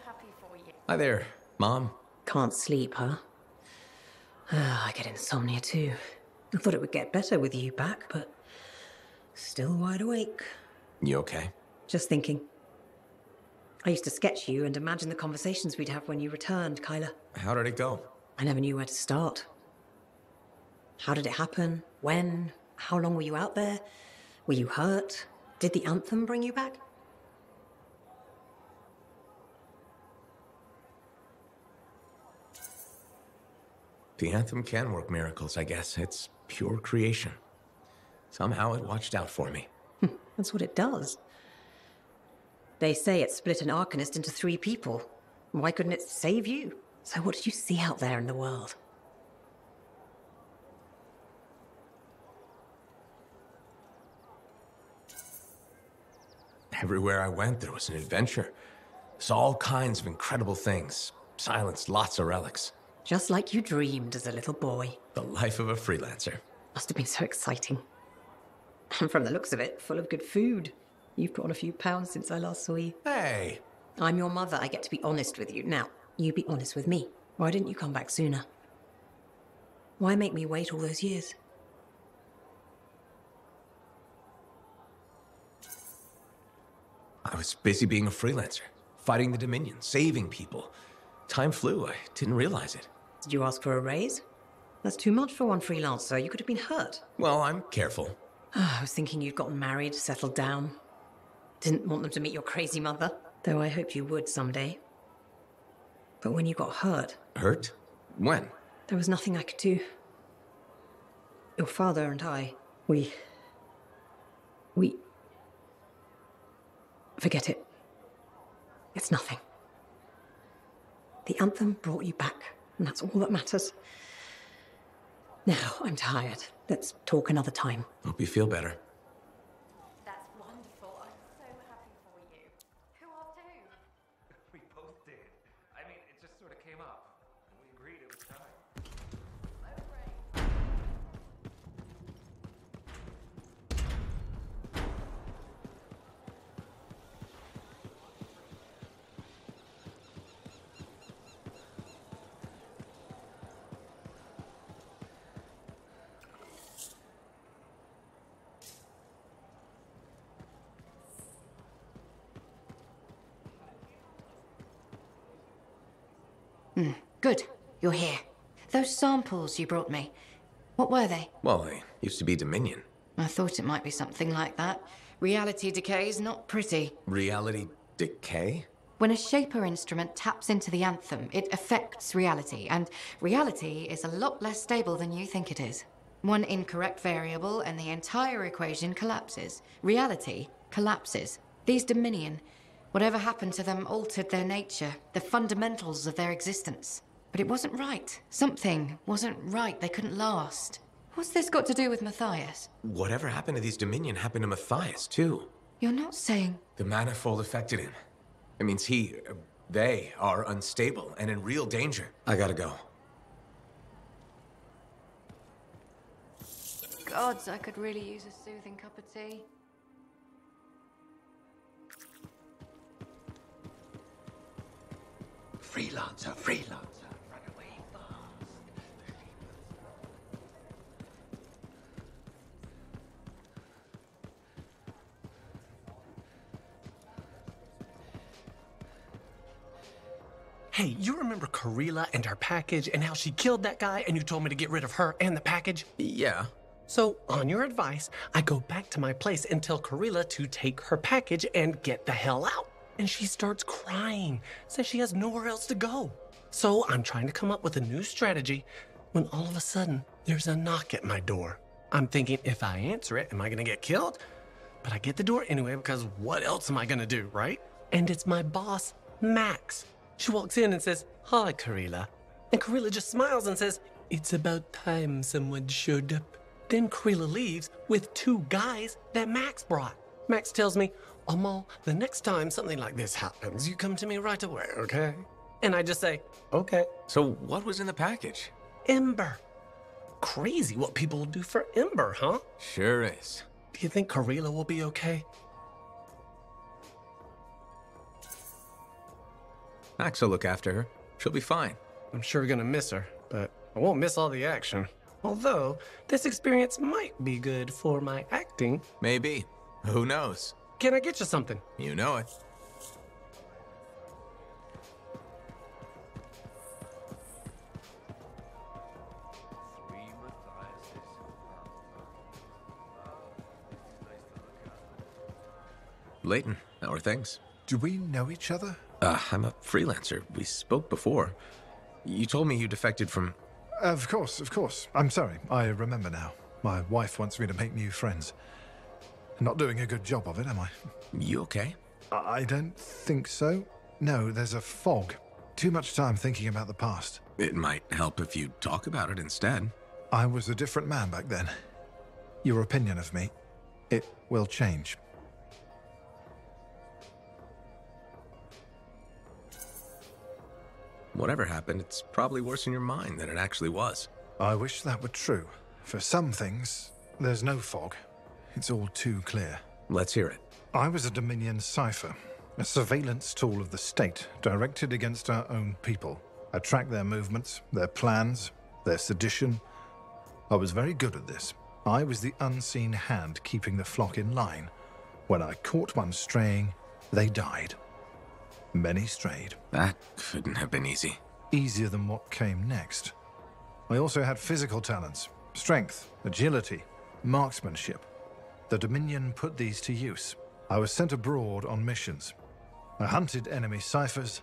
happy for you. Hi there, Mom. Can't sleep, huh? I get insomnia too. I thought it would get better with you back, but still wide awake. You okay? Just thinking. I used to sketch you and imagine the conversations we'd have when you returned, Kyla. How did it go? I never knew where to start. How did it happen? When? How long were you out there? Were you hurt? Did the Anthem bring you back? The Anthem can work miracles, I guess. It's pure creation. Somehow it watched out for me. That's what it does. They say it split an Arcanist into 3 people. Why couldn't it save you? So what did you see out there in the world? Everywhere I went, there was an adventure. Saw all kinds of incredible things. Silenced lots of relics. Just like you dreamed as a little boy. The life of a freelancer. Must have been so exciting. And from the looks of it, full of good food. You've put on a few pounds since I last saw you. Hey! I'm your mother. I get to be honest with you. Now, you be honest with me. Why didn't you come back sooner? Why make me wait all those years? I was busy being a freelancer. Fighting the Dominion. Saving people. Time flew. I didn't realize it. Did you ask for a raise? That's too much for one freelancer. You could have been hurt. Well, I'm careful. I was thinking you'd gotten married, settled down. Didn't want them to meet your crazy mother, though I hoped you would someday. But when you got hurt... Hurt? When? There was nothing I could do. Your father and I, we... Forget it. It's nothing. The Anthem brought you back, and that's all that matters. Now, I'm tired. Let's talk another time. Hope you feel better. That's wonderful. I'm so happy for you. Who are who? We both did. I mean, it just sort of came up. And we agreed it was time. Oh, great. Good. You're here. Those samples you brought me, what were they? Well, they used to be Dominion. I thought it might be something like that. Reality decay is not pretty. Reality decay? When a Shaper instrument taps into the Anthem, it affects reality, and reality is a lot less stable than you think it is. One incorrect variable and the entire equation collapses. Reality collapses. These Dominion, whatever happened to them altered their nature, the fundamentals of their existence. But it wasn't right. Something wasn't right. They couldn't last. What's this got to do with Matthias? Whatever happened to these Dominion happened to Matthias, too. You're not saying... The manifold affected him. It means they are unstable and in real danger. I gotta go. Gods, I could really use a soothing cup of tea. Freelancer, freelancer, run away fast. Hey, you remember Karila and her package and how she killed that guy and you told me to get rid of her and the package? Yeah. So, on your advice, I go back to my place and tell Karila to take her package and get the hell out. And she starts crying, says she has nowhere else to go. So I'm trying to come up with a new strategy when all of a sudden there's a knock at my door. I'm thinking, if I answer it, am I gonna get killed? But I get the door anyway because what else am I gonna do, right? And it's my boss, Max. She walks in and says, "Hi, Karila." And Karila just smiles and says, "It's about time someone showed up." Then Karila leaves with 2 guys that Max brought. Max tells me, "Amal, the next time something like this happens, you come to me right away, okay?" And I just say, "Okay." So what was in the package? Ember. Crazy what people will do for Ember, huh? Sure is. Do you think Karila will be okay? Max will look after her. She'll be fine. I'm sure gonna miss her, but I won't miss all the action. Although, this experience might be good for my acting. Maybe. Who knows? Can I get you something? You know it. Leighton, how are things? Do we know each other? I'm a freelancer. We spoke before. You told me you defected from... Of course. I'm sorry. I remember now. My wife wants me to make new friends. Not doing a good job of it, am I? You okay? I don't think so. No, there's a fog. Too much time thinking about the past. It might help if you talk about it instead. I was a different man back then. Your opinion of me, it will change. Whatever happened, it's probably worse in your mind than it actually was. I wish that were true. For some things, there's no fog. It's all too clear. Let's hear it. I was a Dominion cipher, a surveillance tool of the state directed against our own people. I tracked their movements, their plans, their sedition. I was very good at this. I was the unseen hand keeping the flock in line. When I caught one straying, they died. Many strayed. That couldn't have been easy. Easier than what came next. I also had physical talents, strength, agility, marksmanship. The Dominion put these to use. I was sent abroad on missions. I hunted enemy ciphers,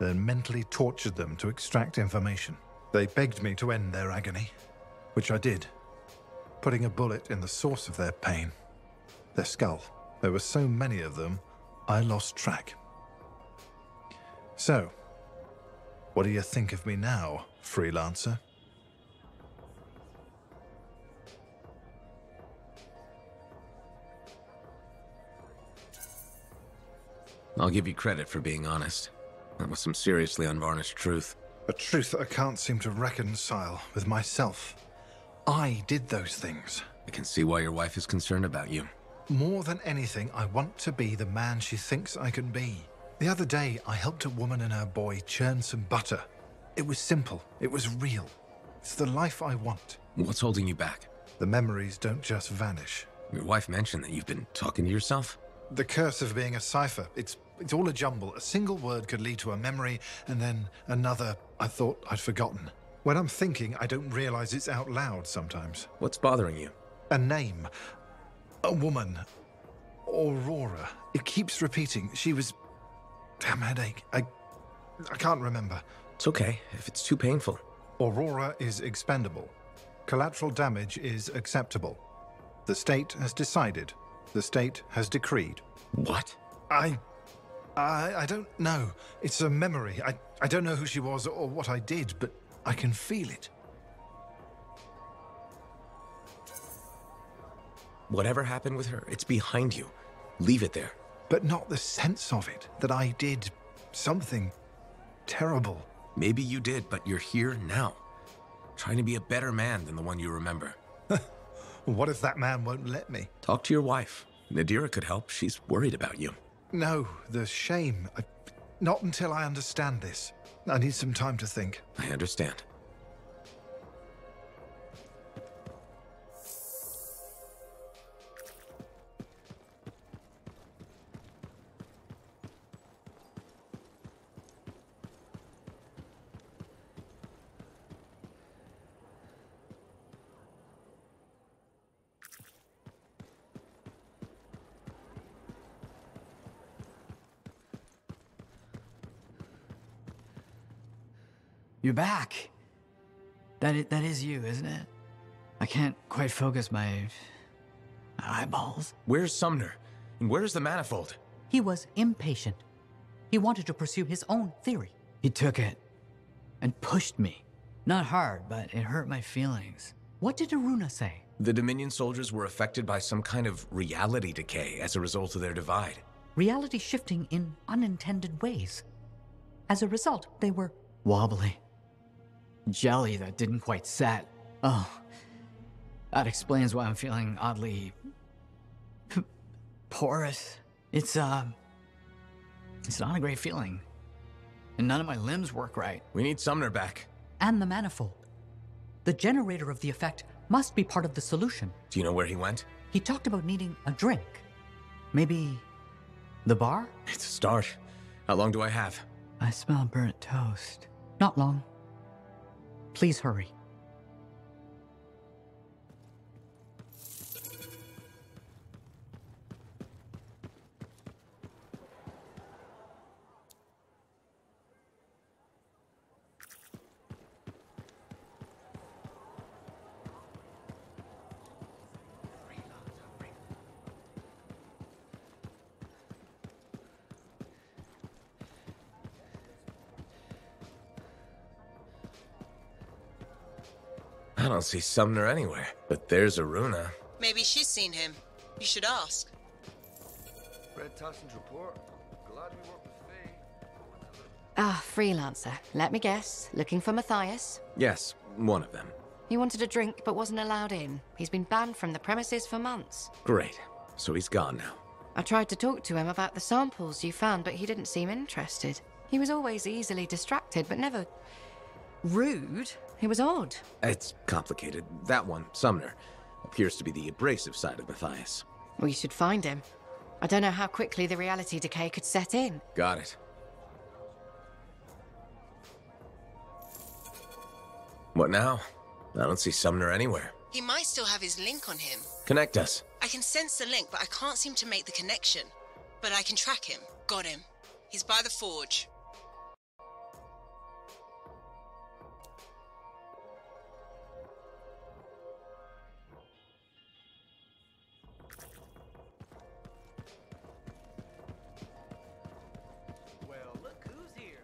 then mentally tortured them to extract information. They begged me to end their agony, which I did, putting a bullet in the source of their pain, their skull. There were so many of them, I lost track. So, what do you think of me now, freelancer? I'll give you credit for being honest. That was some seriously unvarnished truth. A truth I can't seem to reconcile with myself. I did those things. I can see why your wife is concerned about you. More than anything, I want to be the man she thinks I can be. The other day, I helped a woman and her boy churn some butter. It was simple. It was real. It's the life I want. What's holding you back? The memories don't just vanish. Your wife mentioned that you've been talking to yourself? The curse of being a cipher. It's all a jumble. A single word could lead to a memory, and then another I thought I'd forgotten. When I'm thinking, I don't realize it's out loud sometimes. What's bothering you? A name. A woman. Aurora. It keeps repeating. She was... Damn headache. I can't remember. It's okay, if it's too painful. Aurora is expendable. Collateral damage is acceptable. The state has decided. The state has decreed. What? I don't know. It's a memory. I don't know who she was or what I did, but I can feel it. Whatever happened with her, it's behind you. Leave it there. But not the sense of it, that I did something terrible. Maybe you did, but you're here now. Trying to be a better man than the one you remember. What if that man won't let me? Talk to your wife. Nadira could help. She's worried about you. No, the shame. Not until I understand this. I need some time to think. I understand. You're back. That is you, isn't it? I can't quite focus my eyeballs. Where's Sumner? And where's the manifold? He was impatient. He wanted to pursue his own theory. He took it and pushed me. Not hard, but it hurt my feelings. What did Aruna say? The Dominion soldiers were affected by some kind of reality decay as a result of their divide. Reality shifting in unintended ways. As a result, they were wobbly. Jelly that didn't quite set. Oh, that explains why I'm feeling oddly porous. It's not a great feeling. and none of my limbs work right. We need Sumner back. And the manifold. The generator of the effect must be part of the solution. Do you know where he went? He talked about needing a drink. Maybe the bar? It's a start. How long do I have? I smell burnt toast. Not long. Please hurry. I don't see Sumner anywhere. But there's Aruna. Maybe she's seen him. You should ask. Read Tassin's report. Glad we worked with Faye. Ah, Freelancer. Let me guess. Looking for Matthias? Yes, one of them. He wanted a drink but wasn't allowed in. He's been banned from the premises for months. Great. So he's gone now. I tried to talk to him about the samples you found, but he didn't seem interested. He was always easily distracted, but never rude. He was odd. It's complicated. That one, Sumner, appears to be the abrasive side of Matthias. We should find him. I don't know how quickly the reality decay could set in. Got it. What now? I don't see Sumner anywhere. He might still have his link on him. Connect us. I can sense the link, but I can't seem to make the connection. But I can track him. Got him. He's by the forge. Well, look who's here.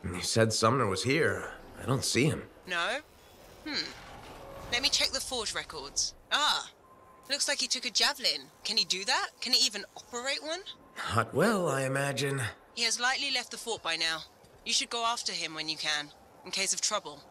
You said Sumner was here. I don't see him. No? Let me check the forge records. Ah, looks like he took a javelin. Can he do that? Can he even operate one? Not well, I imagine. He has likely left the fort by now. You should go after him when you can, in case of trouble.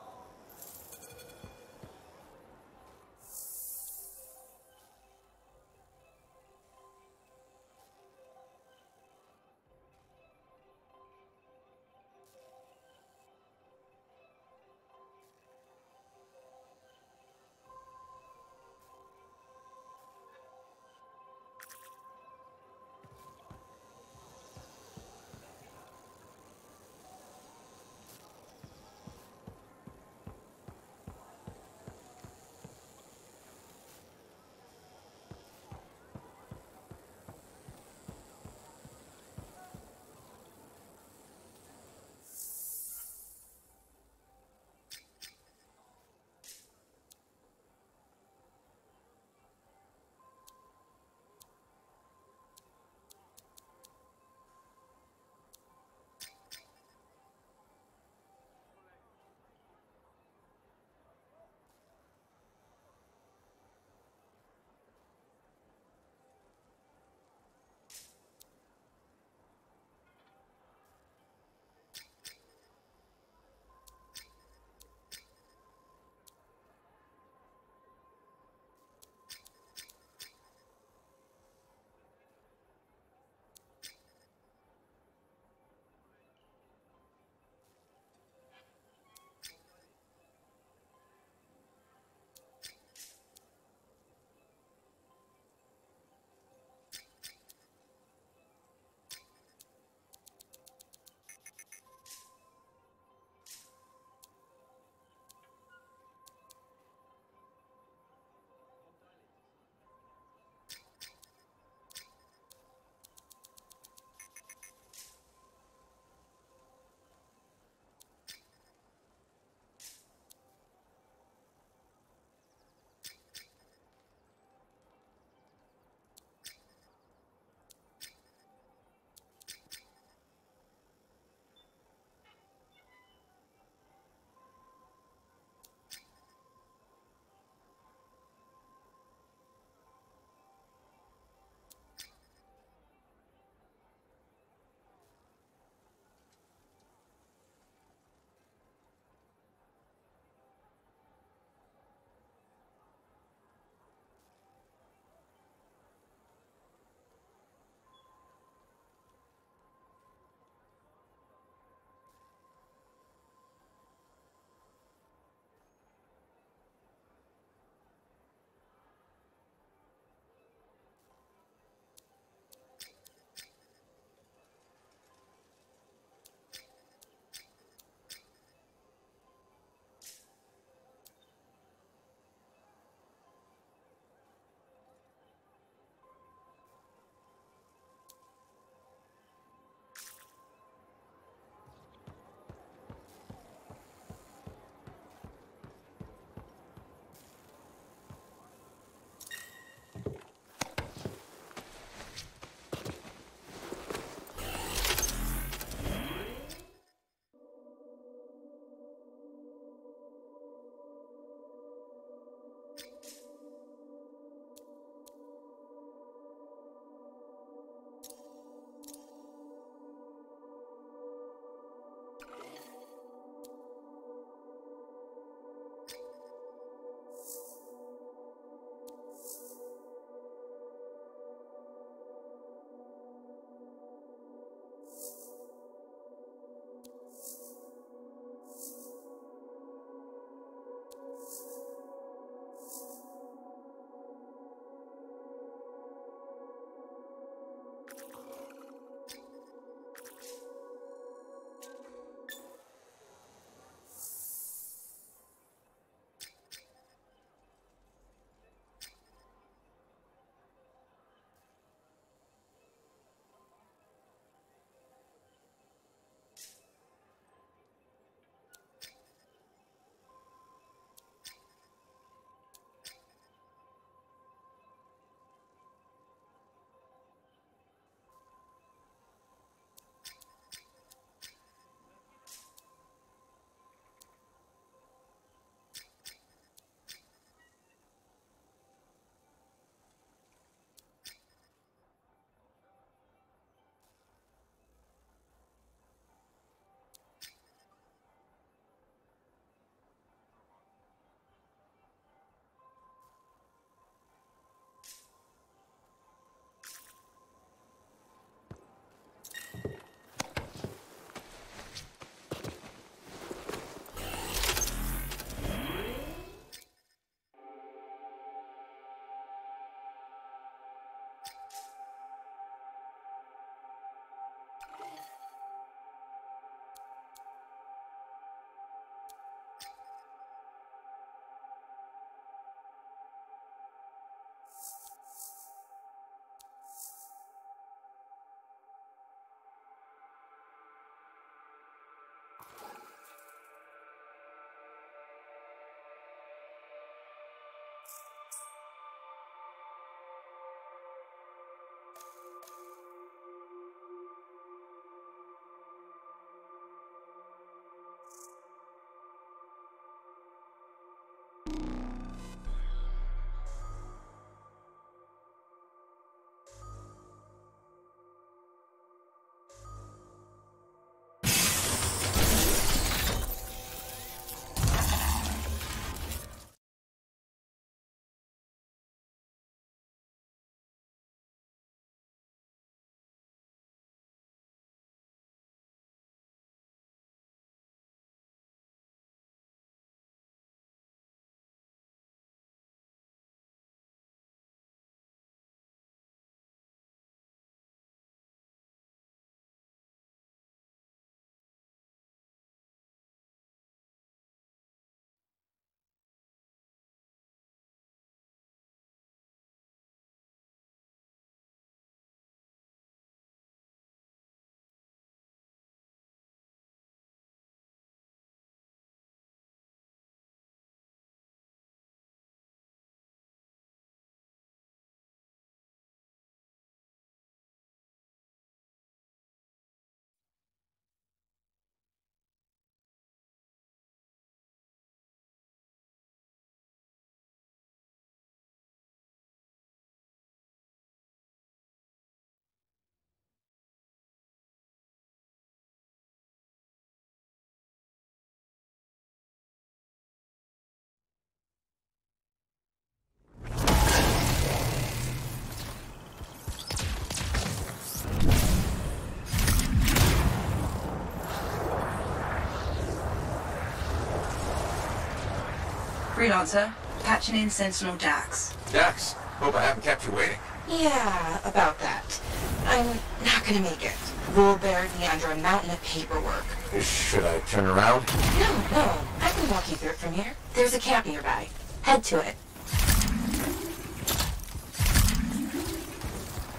Freelancer, patching in Sentinel Dax. Dax, hope I haven't kept you waiting. Yeah, about that. I'm not gonna make it. Rule buried me under a mountain of paperwork. Should I turn around? No, I can walk you through it from here. There's a camp nearby. Head to it.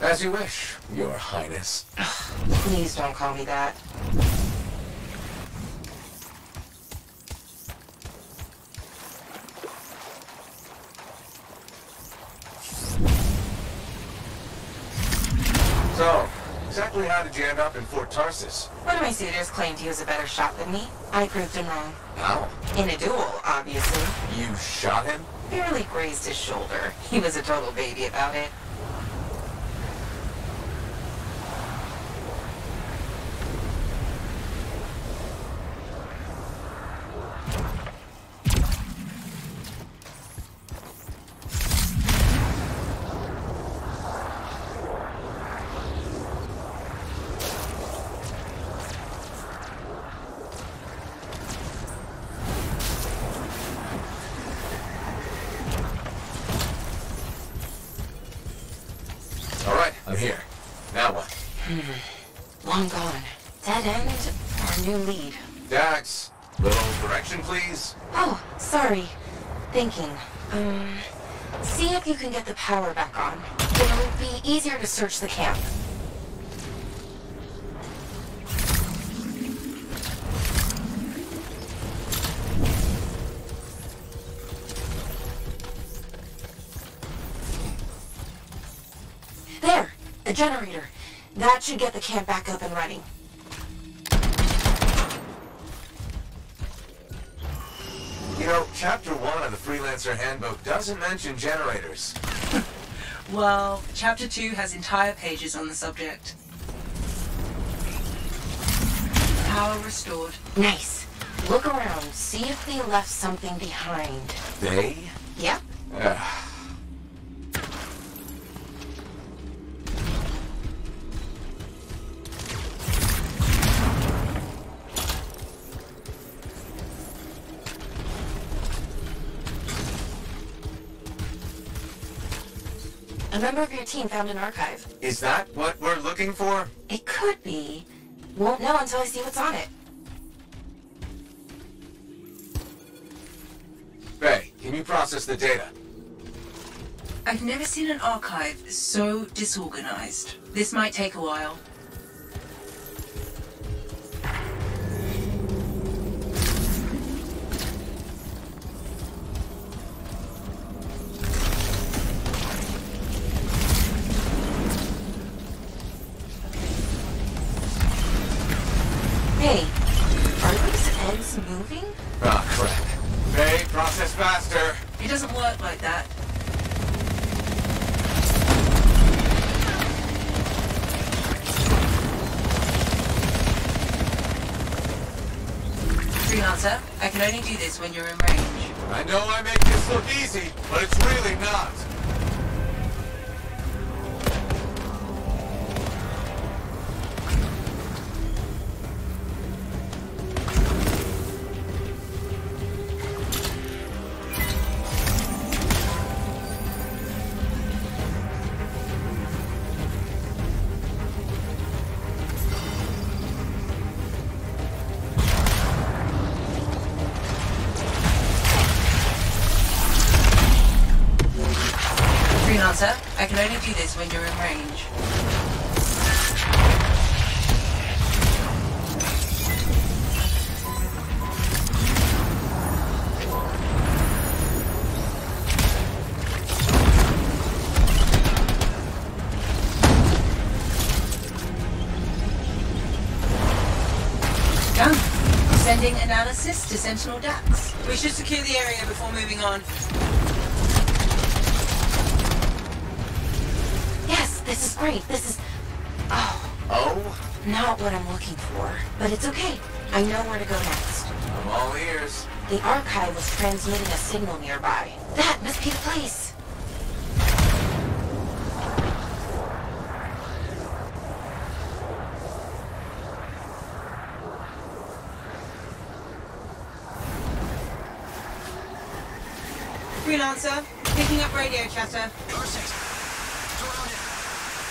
As you wish, Your Highness. Please don't call me that. So, exactly how did you end up in Fort Tarsus? One of my suitors claimed he was a better shot than me. I proved him wrong. How? In a duel, obviously. You shot him? Barely grazed his shoulder. He was a total baby about it. I'm here. Now what? Long gone. Dead end or new lead? Dax, little direction, please? Oh, sorry. Thinking. See if you can get the power back on. It'll be easier to search the camp. There! The generator. That should get the camp back up and running. You know, Chapter 1 of the Freelancer Handbook doesn't mention generators. Well, Chapter 2 has entire pages on the subject. Power restored. Nice. Look around. See if they left something behind. They? Yep. A member of your team found an archive. Is that what we're looking for? It could be. Won't know until I see what's on it. Faye, can you process the data? I've never seen an archive so disorganized. This might take a while. Hey, are those heads moving? Ah, crap. Faye, process faster. It doesn't work like that. Freelancer, I can only do this when you're in range. I know I make this look easy, but it's really not. Freelancer, I can only do this when you're in range. Done. Sending analysis to Sentinel Dax. We should secure the area before moving on. Yes, this is great. This is... Oh? Not what I'm looking for. But it's okay. I know where to go next. I'm all ears. The archive was transmitting a signal nearby. That must be the place. Freelancer, picking up radio chatter. R6, surrounded.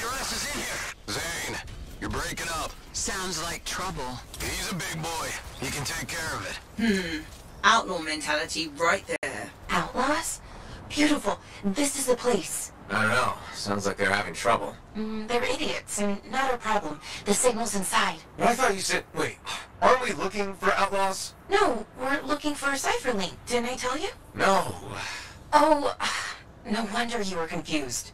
Your ass is in here. Zane, you're breaking up. Sounds like trouble. He's a big boy. He can take care of it. Outlaw mentality right there. Outlaws? Beautiful. This is the place. I don't know. Sounds like they're having trouble. They're idiots, and not our problem. The signal's inside. I thought you said... Wait, aren't we looking for outlaws? No, we're looking for a cipher link. Didn't I tell you? No. Oh, no wonder you were confused.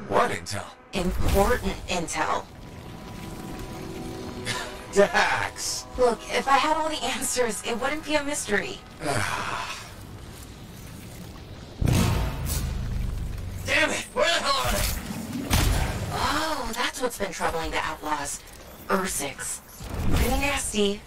What intel? Important intel. Dax! Look, if I had all the answers, it wouldn't be a mystery. Damn it! Where the hell are they? Oh, that's what's been troubling the outlaws. Ursix. Pretty nasty.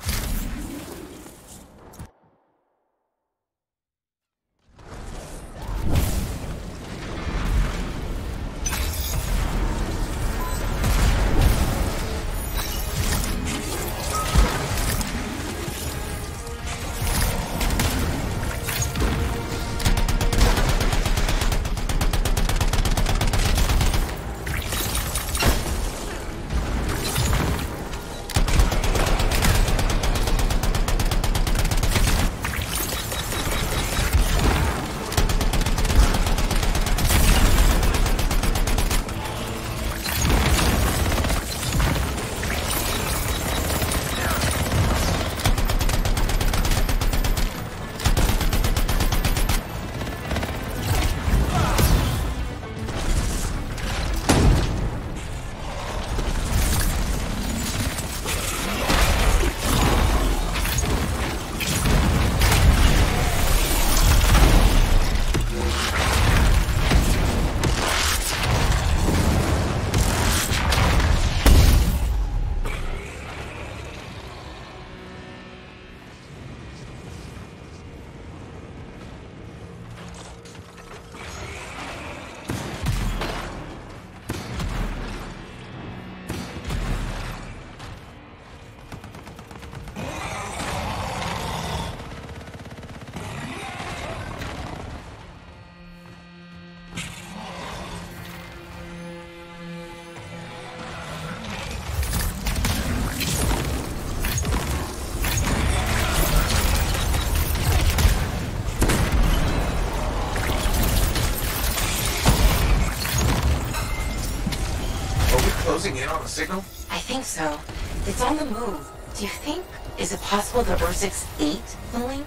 Closing in on the signal? I think so. It's on the move. Do you think... Is it possible the Ursix ate the link?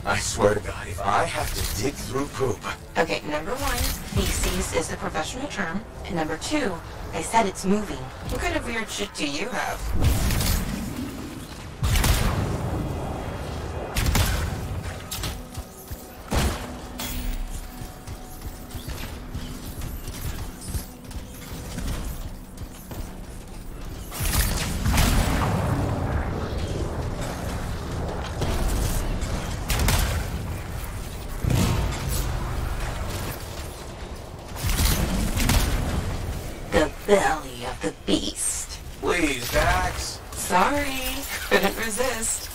I swear to God, if I have to dig through poop... Okay, number one, feces is the professional term. And number two, I said it's moving. What kind of weird shit do you have? Belly of the beast. Please, Dax. Sorry, couldn't resist.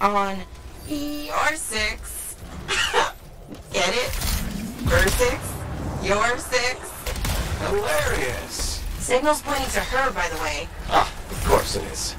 on your 6. Get it? Her 6? Your 6? Hilarious. Signal's pointing to her, by the way. Ah, of course it is.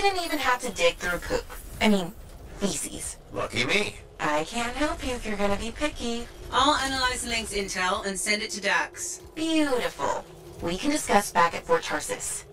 didn't even have to dig through poop. I mean, feces. Lucky me. I can't help you if you're gonna be picky. I'll analyze Link's intel and send it to Dax. Beautiful. We can discuss back at Fort Tarsis.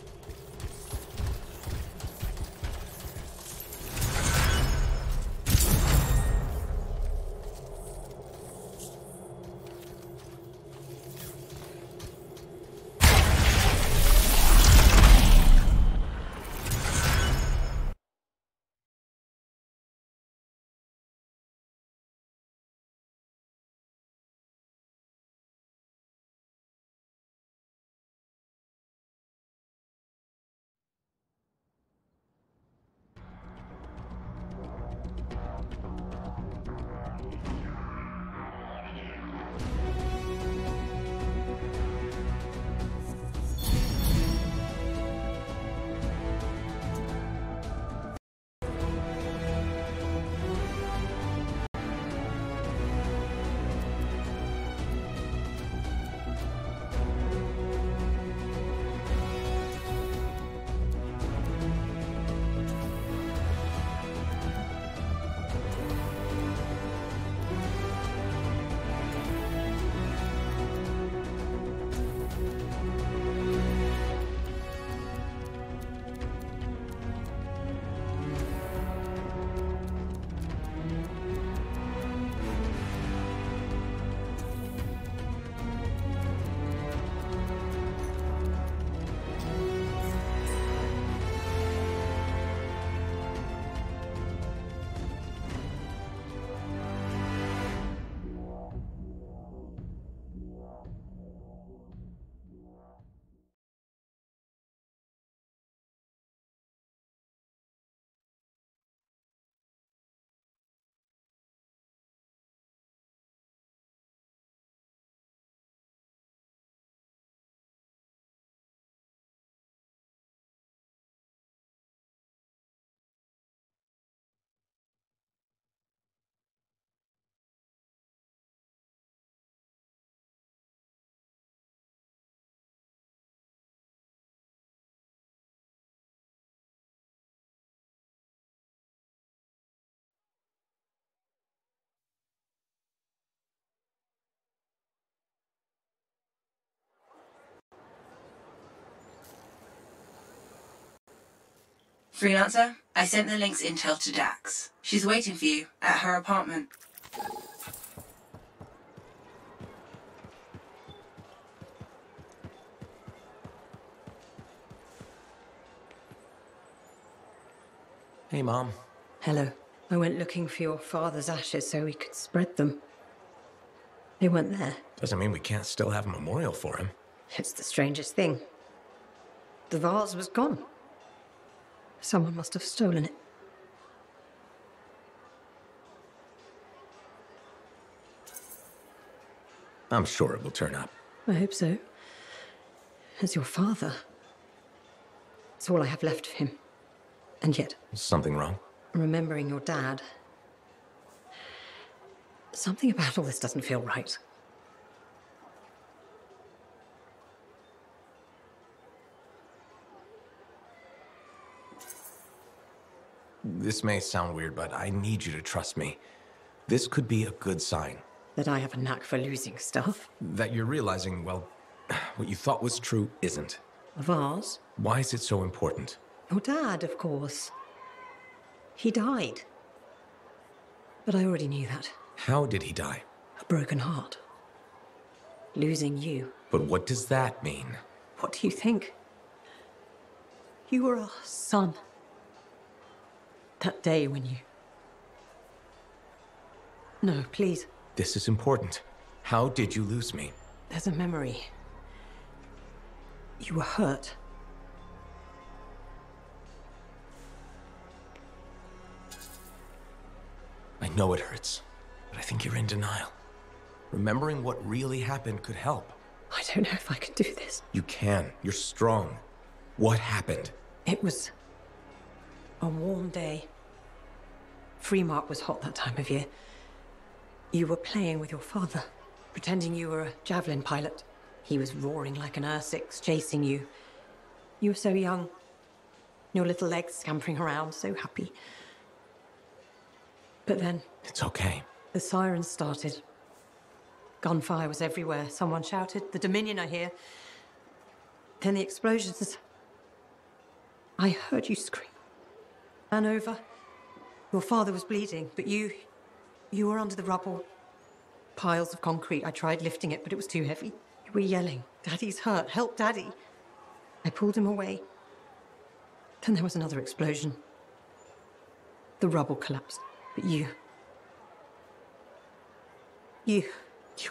Freelancer, I sent the link's intel to Dax. She's waiting for you at her apartment. Hey, Mom. Hello. I went looking for your father's ashes so we could spread them. They weren't there. Doesn't mean we can't still have a memorial for him. It's the strangest thing. The vase was gone. Someone must have stolen it. I'm sure it will turn up. I hope so. As your father. It's all I have left of him. And yet... Is something wrong? Remembering your dad... Something about all this doesn't feel right. This may sound weird, but I need you to trust me. This could be a good sign. That I have a knack for losing stuff? That you're realizing, well, what you thought was true isn't. A vase? Why is it so important? Your dad, of course. He died. But I already knew that. How did he die? A broken heart. Losing you. But what does that mean? What do you think? You were our son. That day when you... No, please. This is important. How did you lose me? There's a memory. You were hurt. I know it hurts, but I think you're in denial. Remembering what really happened could help. I don't know if I can do this. You can. You're strong. What happened? It was a warm day. Freemark was hot that time of year. You were playing with your father, pretending you were a javelin pilot. He was roaring like an Ursix, chasing you. You were so young. Your little legs scampering around, so happy. But then... It's okay. The sirens started. Gunfire was everywhere. Someone shouted, "The Dominion are here." Then the explosions. I heard you scream. Ran over. Your father was bleeding, but you were under the rubble. Piles of concrete. I tried lifting it, but it was too heavy. You were yelling, "Daddy's hurt, help Daddy." I pulled him away. Then there was another explosion. The rubble collapsed, but you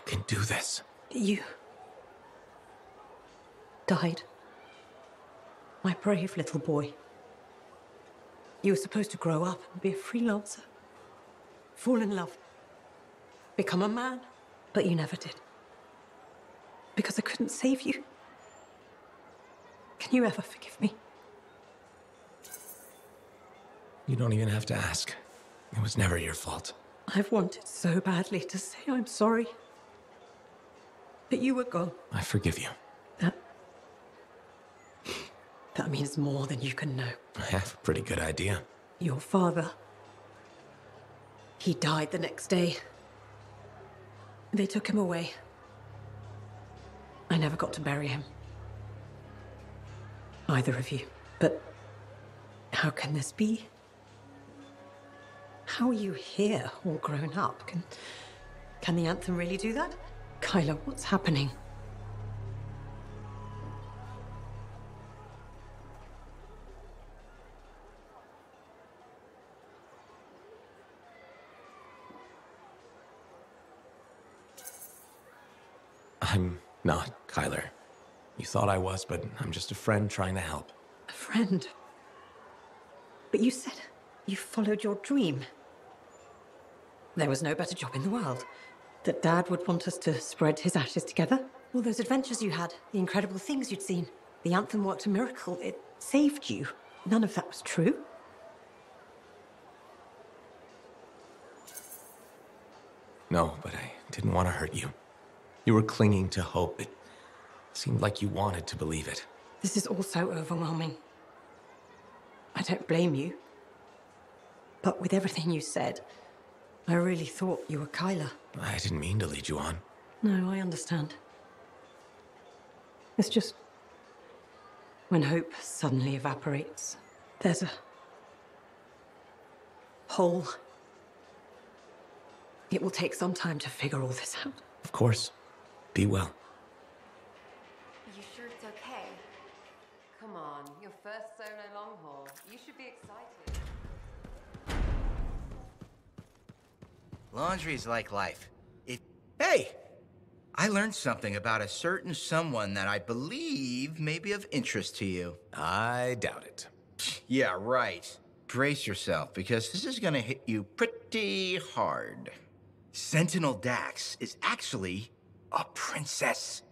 can do this. You died. My brave little boy. You were supposed to grow up and be a freelancer. Fall in love. Become a man. But you never did. Because I couldn't save you. Can you ever forgive me? You don't even have to ask. It was never your fault. I've wanted so badly to say I'm sorry. But you were gone. I forgive you. That means more than you can know. I have a pretty good idea. Your father. He died the next day. They took him away. I never got to bury him. Either of you. But how can this be? How are you here, all grown up? Can the Anthem really do that? Kyla, what's happening? I'm not, Kyler. You thought I was, but I'm just a friend trying to help. A friend? But you said you followed your dream. There was no better job in the world. That Dad would want us to spread his ashes together. All those adventures you had, the incredible things you'd seen. The Anthem worked a miracle. It saved you. None of that was true. No, but I didn't want to hurt you. You were clinging to hope. It seemed like you wanted to believe it. This is all so overwhelming. I don't blame you. But with everything you said, I really thought you were Kyla. I didn't mean to lead you on. No, I understand. It's just... when hope suddenly evaporates, there's whole. It will take some time to figure all this out. Of course. Be well. You sure it's okay? Come on, your first solo long haul. You should be excited. Laundry's like life. Hey! I learned something about a certain someone that I believe may be of interest to you. I doubt it. Yeah, right. Brace yourself, because this is gonna hit you pretty hard. Sentinel Dax is actually a princess.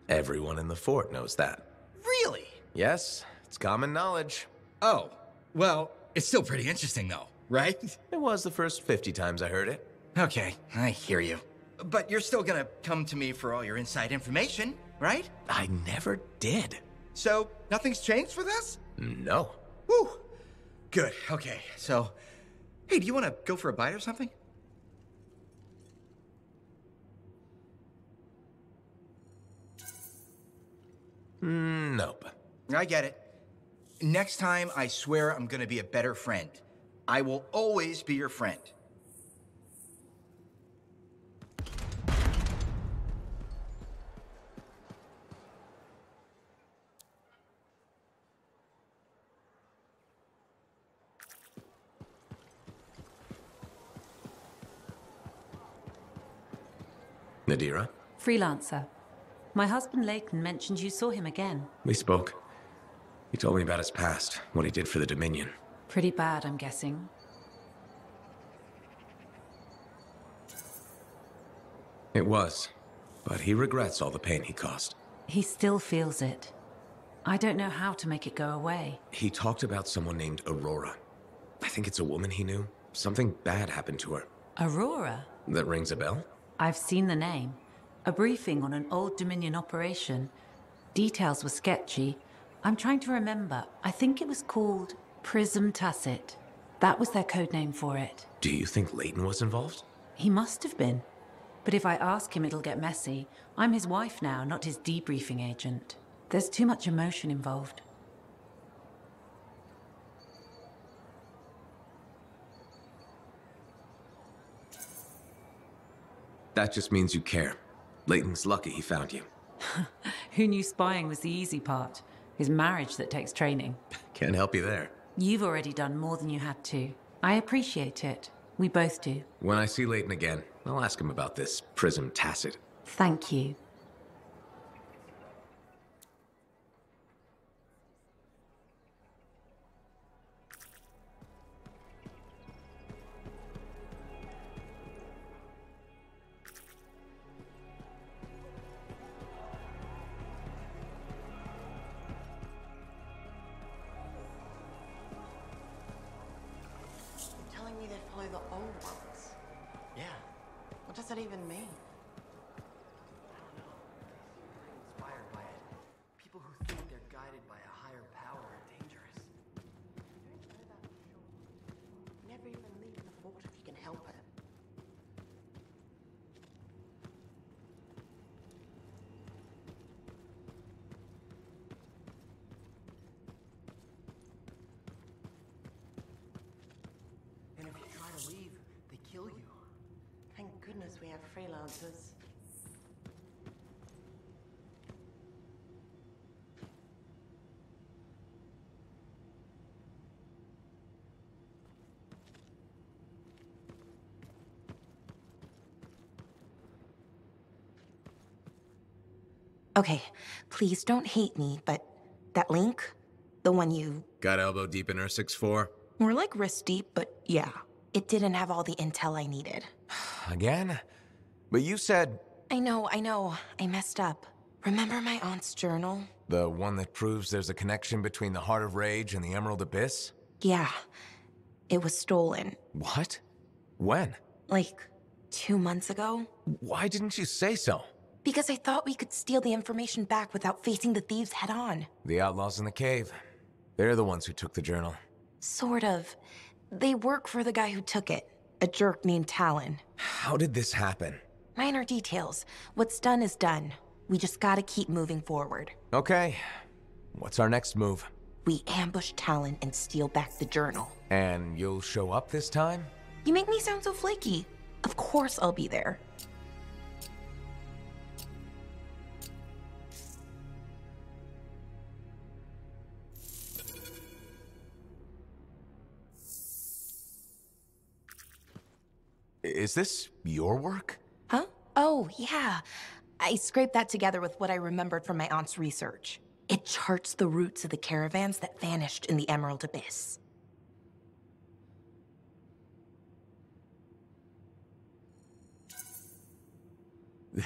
Everyone in the fort knows that. Really? Yes, it's common knowledge. Oh, well, it's still pretty interesting though, right? It was the first 50 times I heard it. Okay, I hear you. But you're still gonna come to me for all your inside information, right? I never did. So, nothing's changed with us? No. Whew. Good, okay, so... Hey, do you want to go for a bite or something? Nope. I get it. Next time, I swear I'm gonna be a better friend. I will always be your friend. Nadira? Freelancer. My husband Leighton mentioned you saw him again. We spoke. He told me about his past, what he did for the Dominion. Pretty bad, I'm guessing. It was, but he regrets all the pain he caused. He still feels it. I don't know how to make it go away. He talked about someone named Aurora. I think it's a woman he knew. Something bad happened to her. Aurora? That rings a bell? I've seen the name. A briefing on an old Dominion operation. Details were sketchy. I'm trying to remember. I think it was called Prism Tacit. That was their code name for it. Do you think Leighton was involved? He must have been. But if I ask him, it'll get messy. I'm his wife now, not his debriefing agent. There's too much emotion involved. That just means you care. Leighton's lucky he found you. Who knew spying was the easy part? His marriage that takes training. Can't help you there. You've already done more than you had to. I appreciate it. We both do. When I see Leighton again, I'll ask him about this Prism Tacit. Thank you. Telling me they follow the old ones. Yeah. What does that even mean? I don't know. I'm inspired by it. People who think they're guided by a higher power are dangerous. Don't know that for sure. Never even leave the fort if you can help it. And if you try to leave, they kill you. Thank goodness we have freelancers. Okay, please don't hate me, but that link, the one you... Got elbow deep in her 6'4"? More like wrist deep, but yeah. It didn't have all the intel I needed. Again? But you said... I know. I messed up. Remember my aunt's journal? The one that proves there's a connection between the Heart of Rage and the Emerald Abyss? Yeah. It was stolen. What? When? Like, 2 months ago? Why didn't you say so? Because I thought we could steal the information back without facing the thieves head on. The outlaws in the cave. They're the ones who took the journal. Sort of. They work for the guy who took it. A jerk named Talon. How did this happen? Minor details. What's done is done. We just gotta keep moving forward. Okay. What's our next move? We ambush Talon and steal back the journal. And you'll show up this time? You make me sound so flaky. Of course I'll be there. Is this your work? Huh? Oh, yeah. I scraped that together with what I remembered from my aunt's research. It charts the routes of the caravans that vanished in the Emerald Abyss.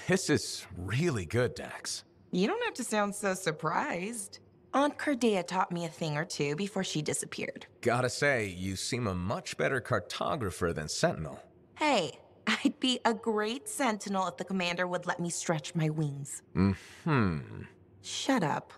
This is really good, Dax. You don't have to sound so surprised. Aunt Cordea taught me a thing or two before she disappeared. Gotta say, you seem a much better cartographer than Sentinel. Hey, I'd be a great sentinel if the commander would let me stretch my wings. Mm-hmm. Shut up.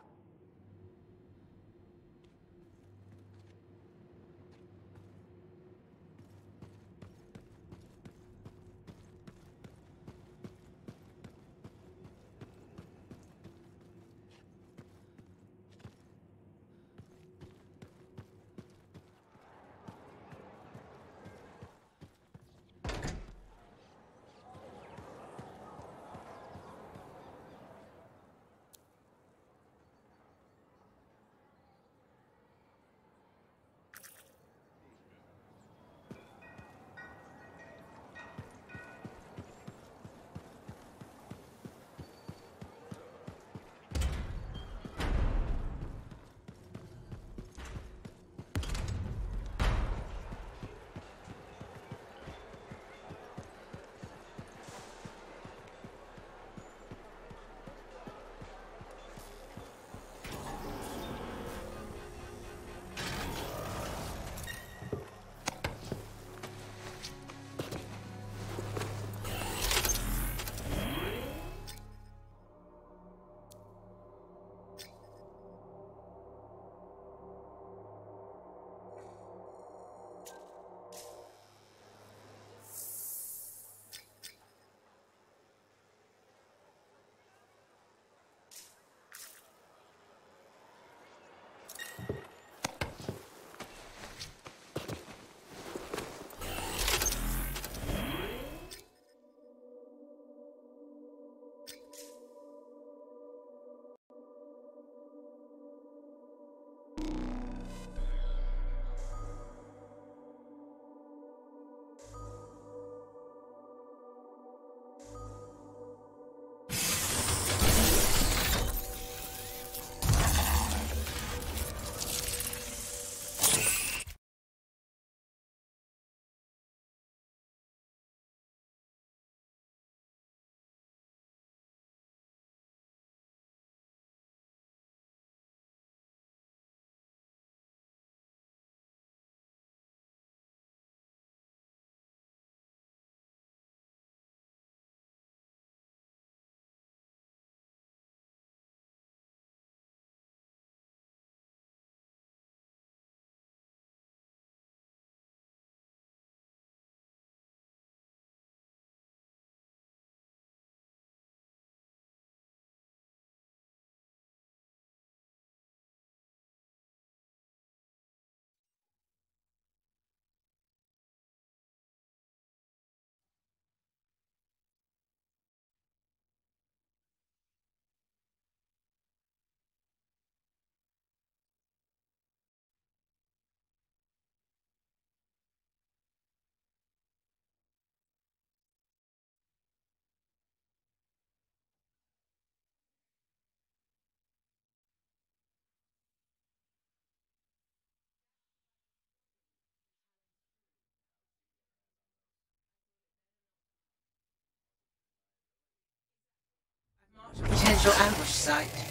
Potential ambush site.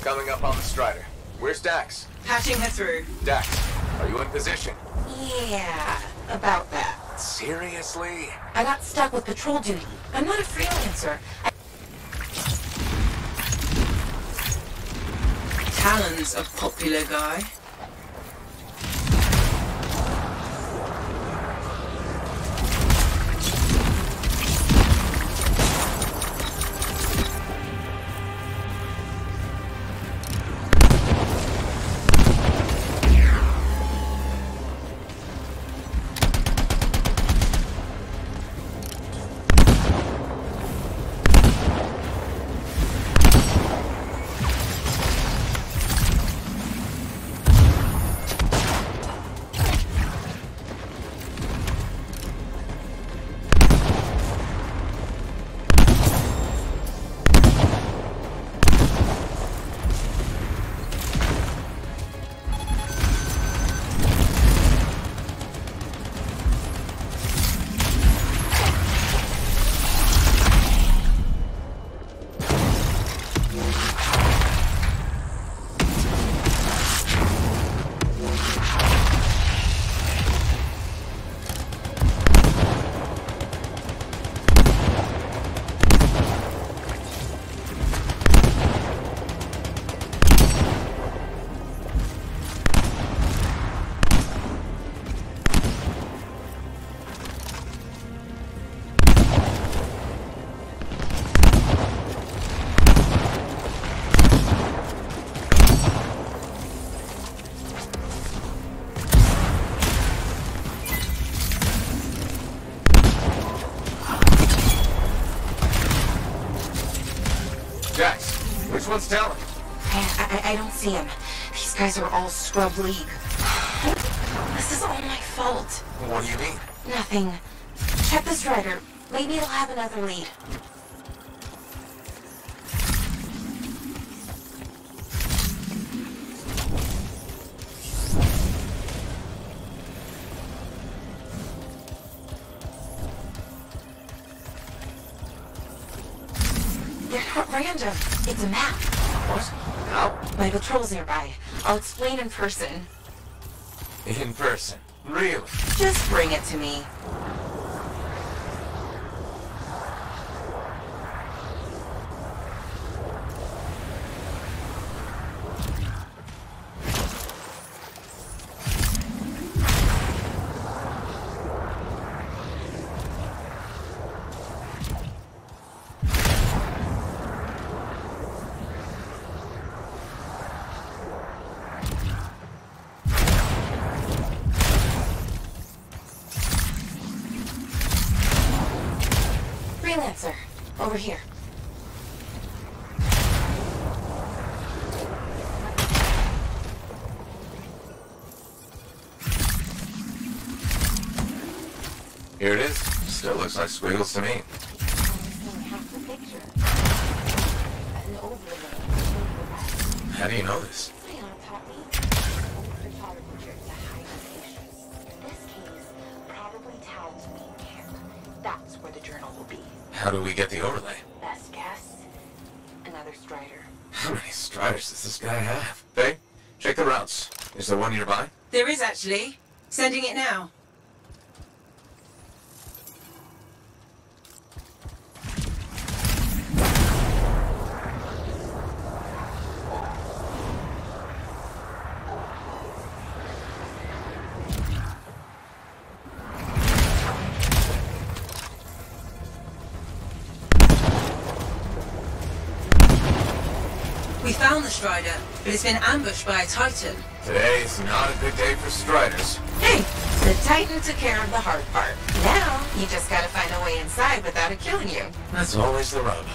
Coming up on the Strider. Where's Dax? Patching her through. Dax, are you in position? Yeah, about that. Seriously? I got stuck with patrol duty. I'm not a freelancer. Talon's a popular guy. Jax, which one's Talon? I don't see him. These guys are all scrub league. This is all my fault. What do you mean? Nothing. Check the Strider. Maybe it'll have another lead. They're not random. It's a map. What? How? My patrol's nearby. I'll explain in person. In person? Really? Just bring it to me. Freelancer, over here. Here it is. Still looks like squiggles to me. How do you know this? That's where the journal will be. How do we get the overlay? Best guess, another Strider. How many Striders does this guy have? Faye, check the routes. Is there one nearby? There is actually. Sending it now. We found the Strider, but it's been ambushed by a Titan. Today is not a good day for Striders. Hey, the Titan took care of the hard part. Now, you just gotta find a way inside without it killing you. That's always the rub.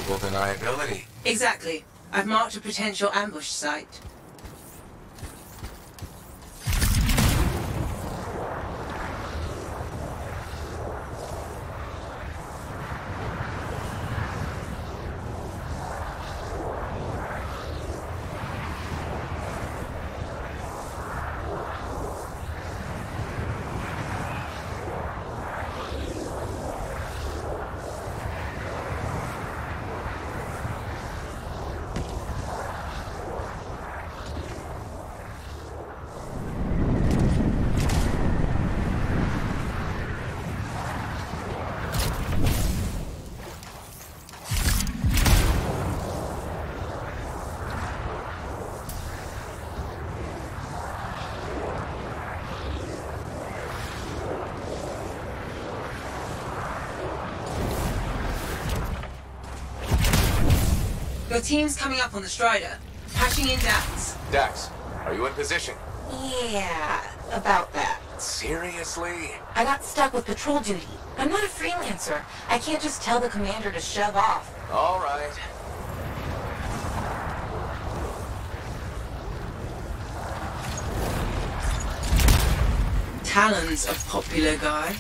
plausible deniability. Exactly. I've marked a potential ambush site. Your team's coming up on the Strider. Patching in Dax. Dax, are you in position? Yeah, about that. Seriously? I got stuck with patrol duty. I'm not a freelancer. I can't just tell the commander to shove off. All right. Talon's a popular guy.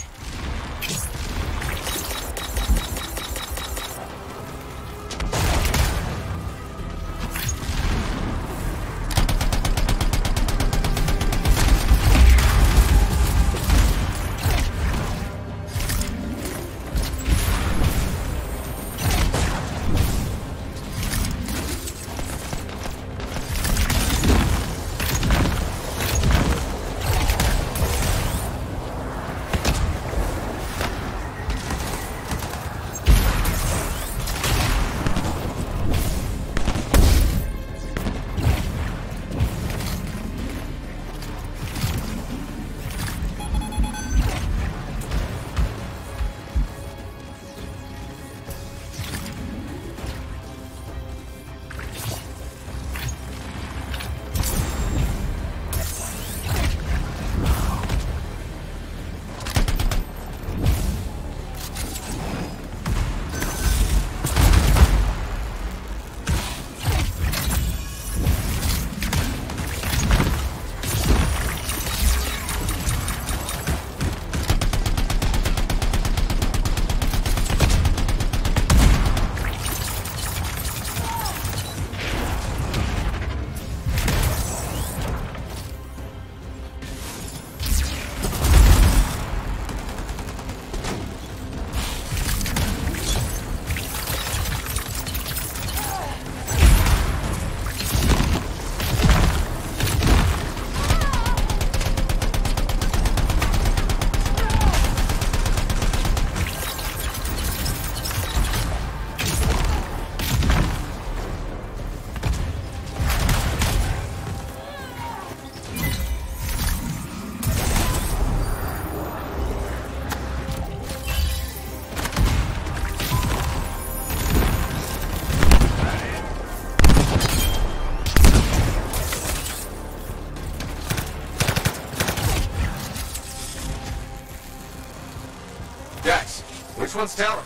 Which one's Talon?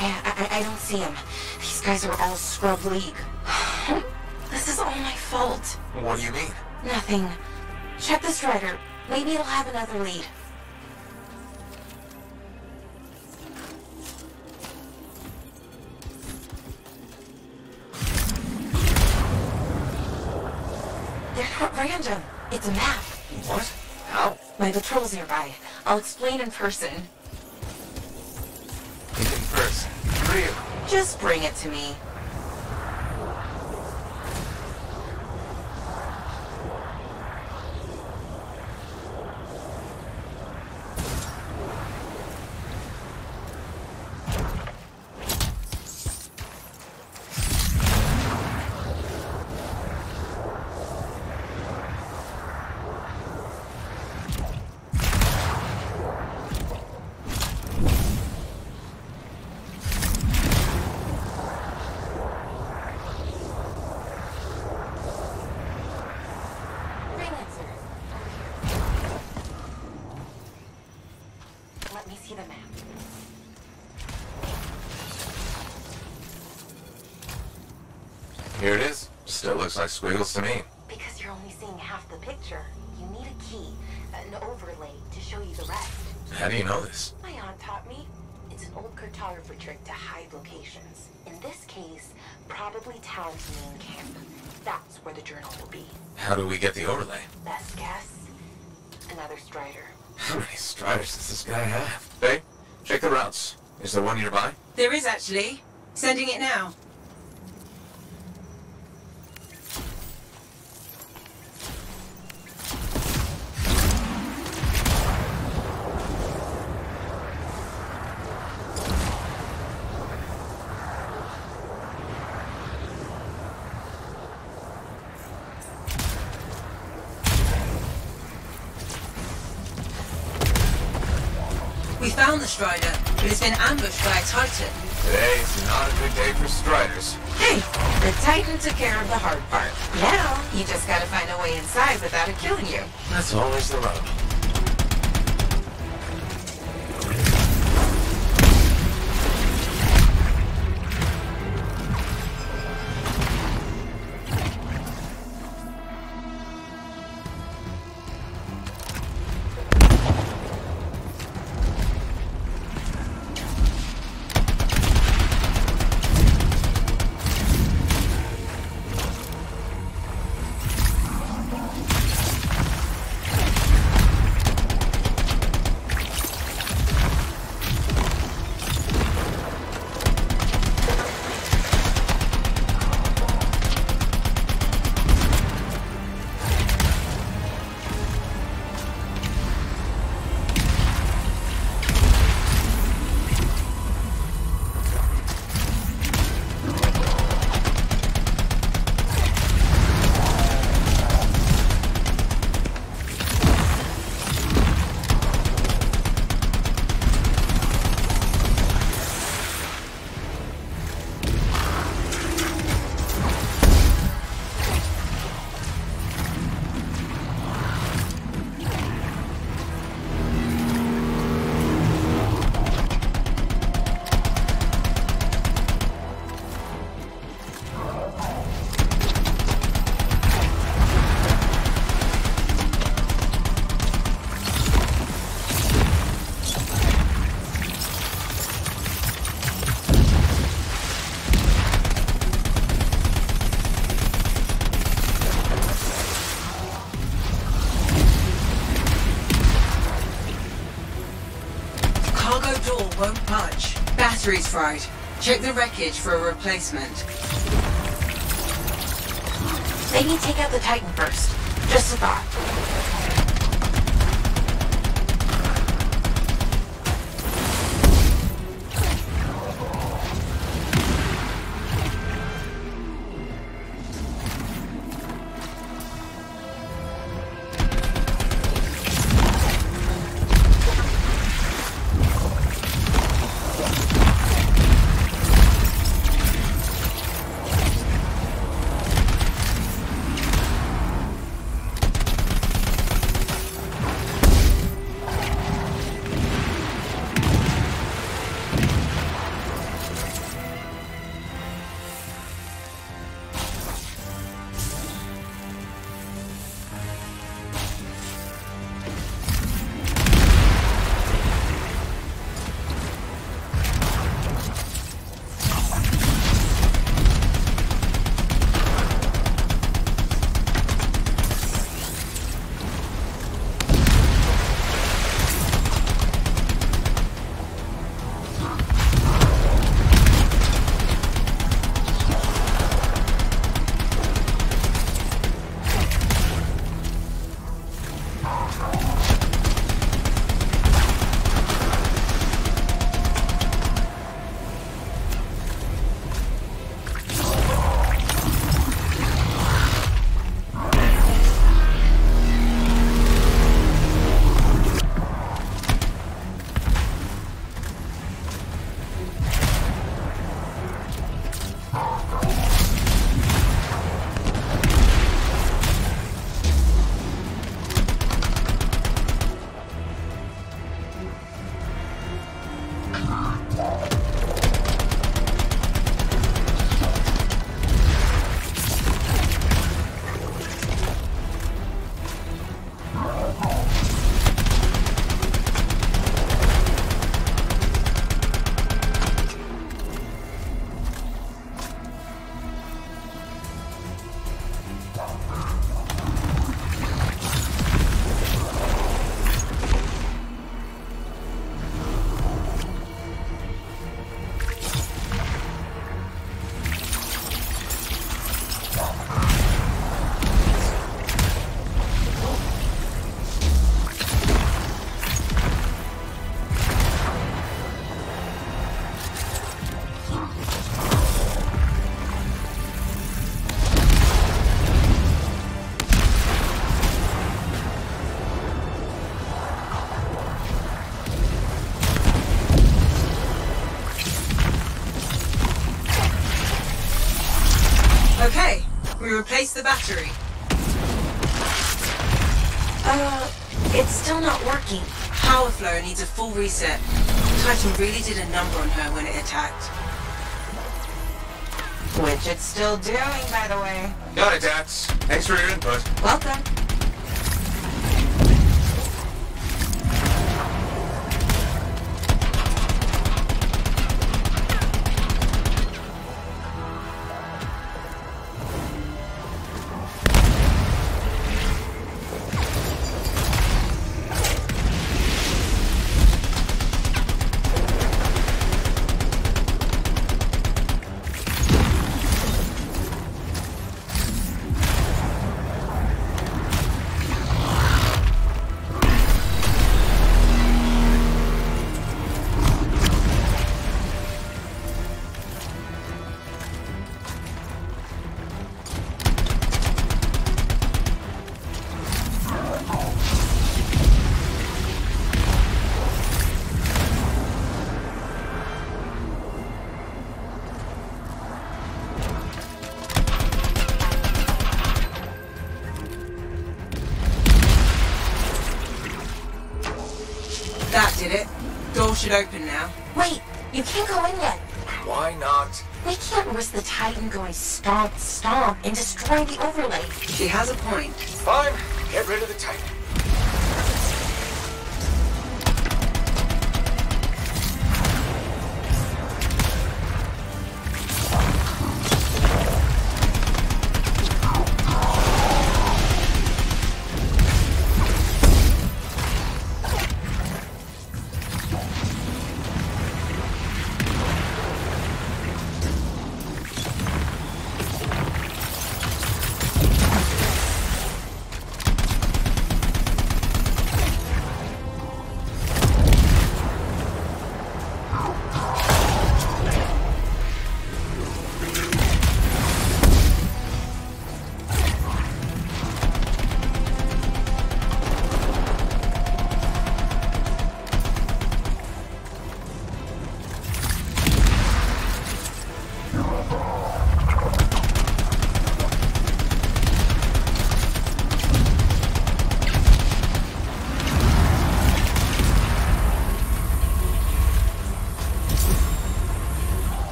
I don't see him. These guys are all scrub league. This is all my fault. What do you mean? Nothing. Check the Strider. Maybe it'll have another lead. They're not random. It's a map. What? How? My patrol's nearby. I'll explain in person. In person? Real? Just bring it to me. Here it is. Still looks like squiggles to me. Because you're only seeing half the picture. You need a key, an overlay, to show you the rest. How do you know this? My aunt taught me. It's an old cartographer trick to hide locations. In this case, probably town's main camp. That's where the journal will be. How do we get the overlay? Best guess? Another Strider. How many Striders does this guy have? Hey, check the routes. Is there one nearby? There is actually. Sending it now. We found the Strider, but it's been ambushed by a Titan. Today is not a good day for Striders. Hey, the Titan took care of the hard part. Now, you just gotta find a way inside without it killing you. That's always the rub. Won't budge. Battery's fried. Check the wreckage for a replacement. Maybe take out the Titan first. Just a thought. We replaced the battery. It's still not working. Power flow needs a full reset. Titan really did a number on her when it attacked. Which it's still doing, by the way. Got it, Dax. Thanks for your input. Welcome. That did it. Door should open now. Wait, you can't go in yet. Why not? We can't risk the Titan going stomp, stomp, and destroying the overlay. She has a point. Fine. Get rid of the Titan.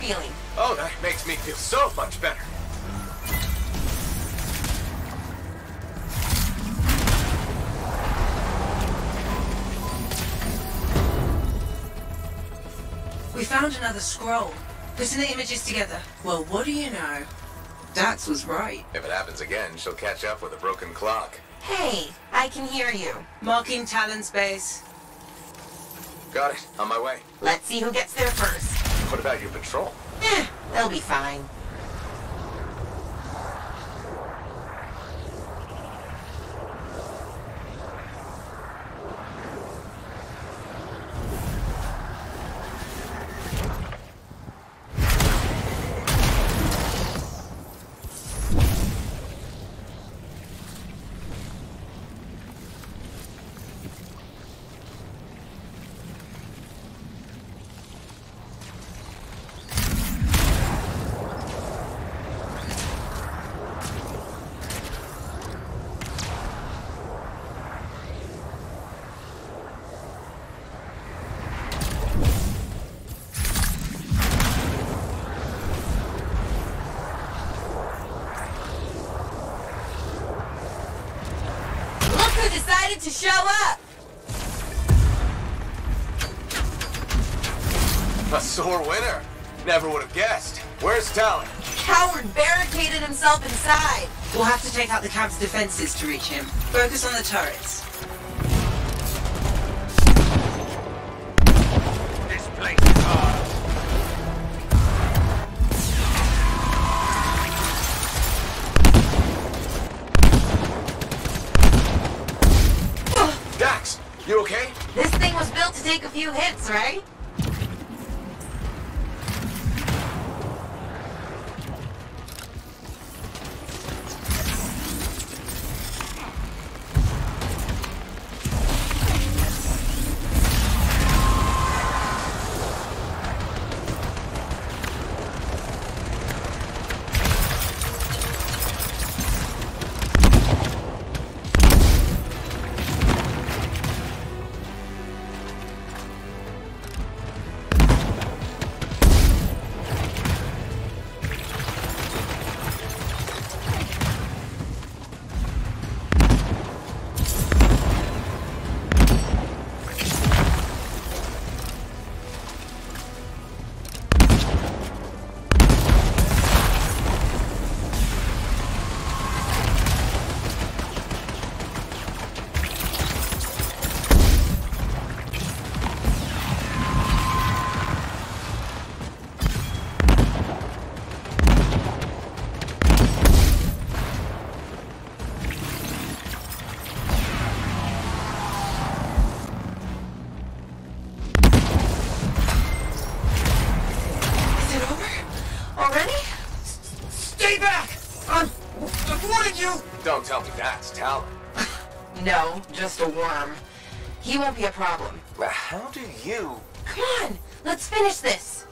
feeling? Oh, that makes me feel so much better. We found another scroll. Putting the images together. Well, what do you know? Dax was right. If it happens again, she'll catch up with a broken clock. Hey, I can hear you. Marking Talon's base. Got it. On my way. Let's see who gets there first. What about your patrol? They'll be fine. To show up! A sore winner. Never would have guessed. Where's Talon? Coward barricaded himself inside. We'll have to take out the camp's defenses to reach him. Focus on the turrets. This place is hard. Dax, you okay? This thing was built to take a few hits, right? Don't tell me that's Talon. No, just a worm. He won't be a problem. How do you... Come on, let's finish this.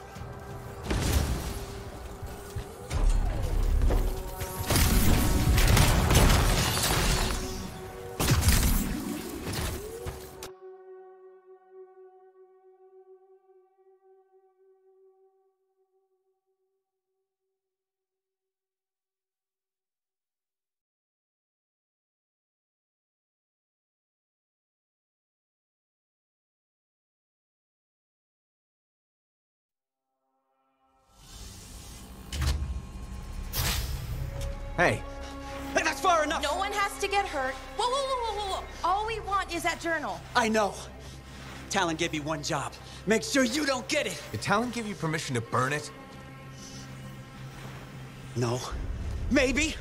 Hey. That's far enough! No one has to get hurt. Whoa, whoa, whoa, whoa, whoa, whoa. All we want is that journal. I know. Talon gave me one job. Make sure you don't get it! Did Talon give you permission to burn it? No. Maybe.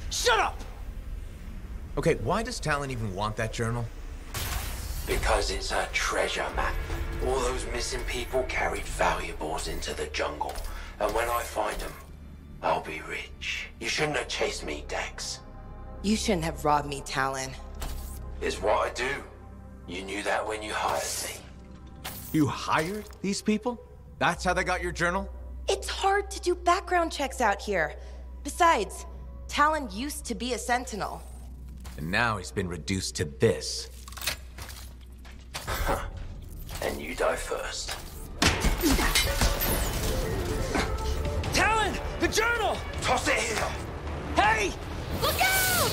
Shut up! Okay, why does Talon even want that journal? Because it's a treasure map. All those missing people carried valuables into the jungle. And when I find them, I'll be rich. You shouldn't have chased me, Dax. You shouldn't have robbed me, Talon. It's what I do. You knew that when you hired me. You hired these people? That's how they got your journal? It's hard to do background checks out here. Besides, Talon used to be a sentinel. And now he's been reduced to this. And you die first. journal! Toss it here! Hey! Look out!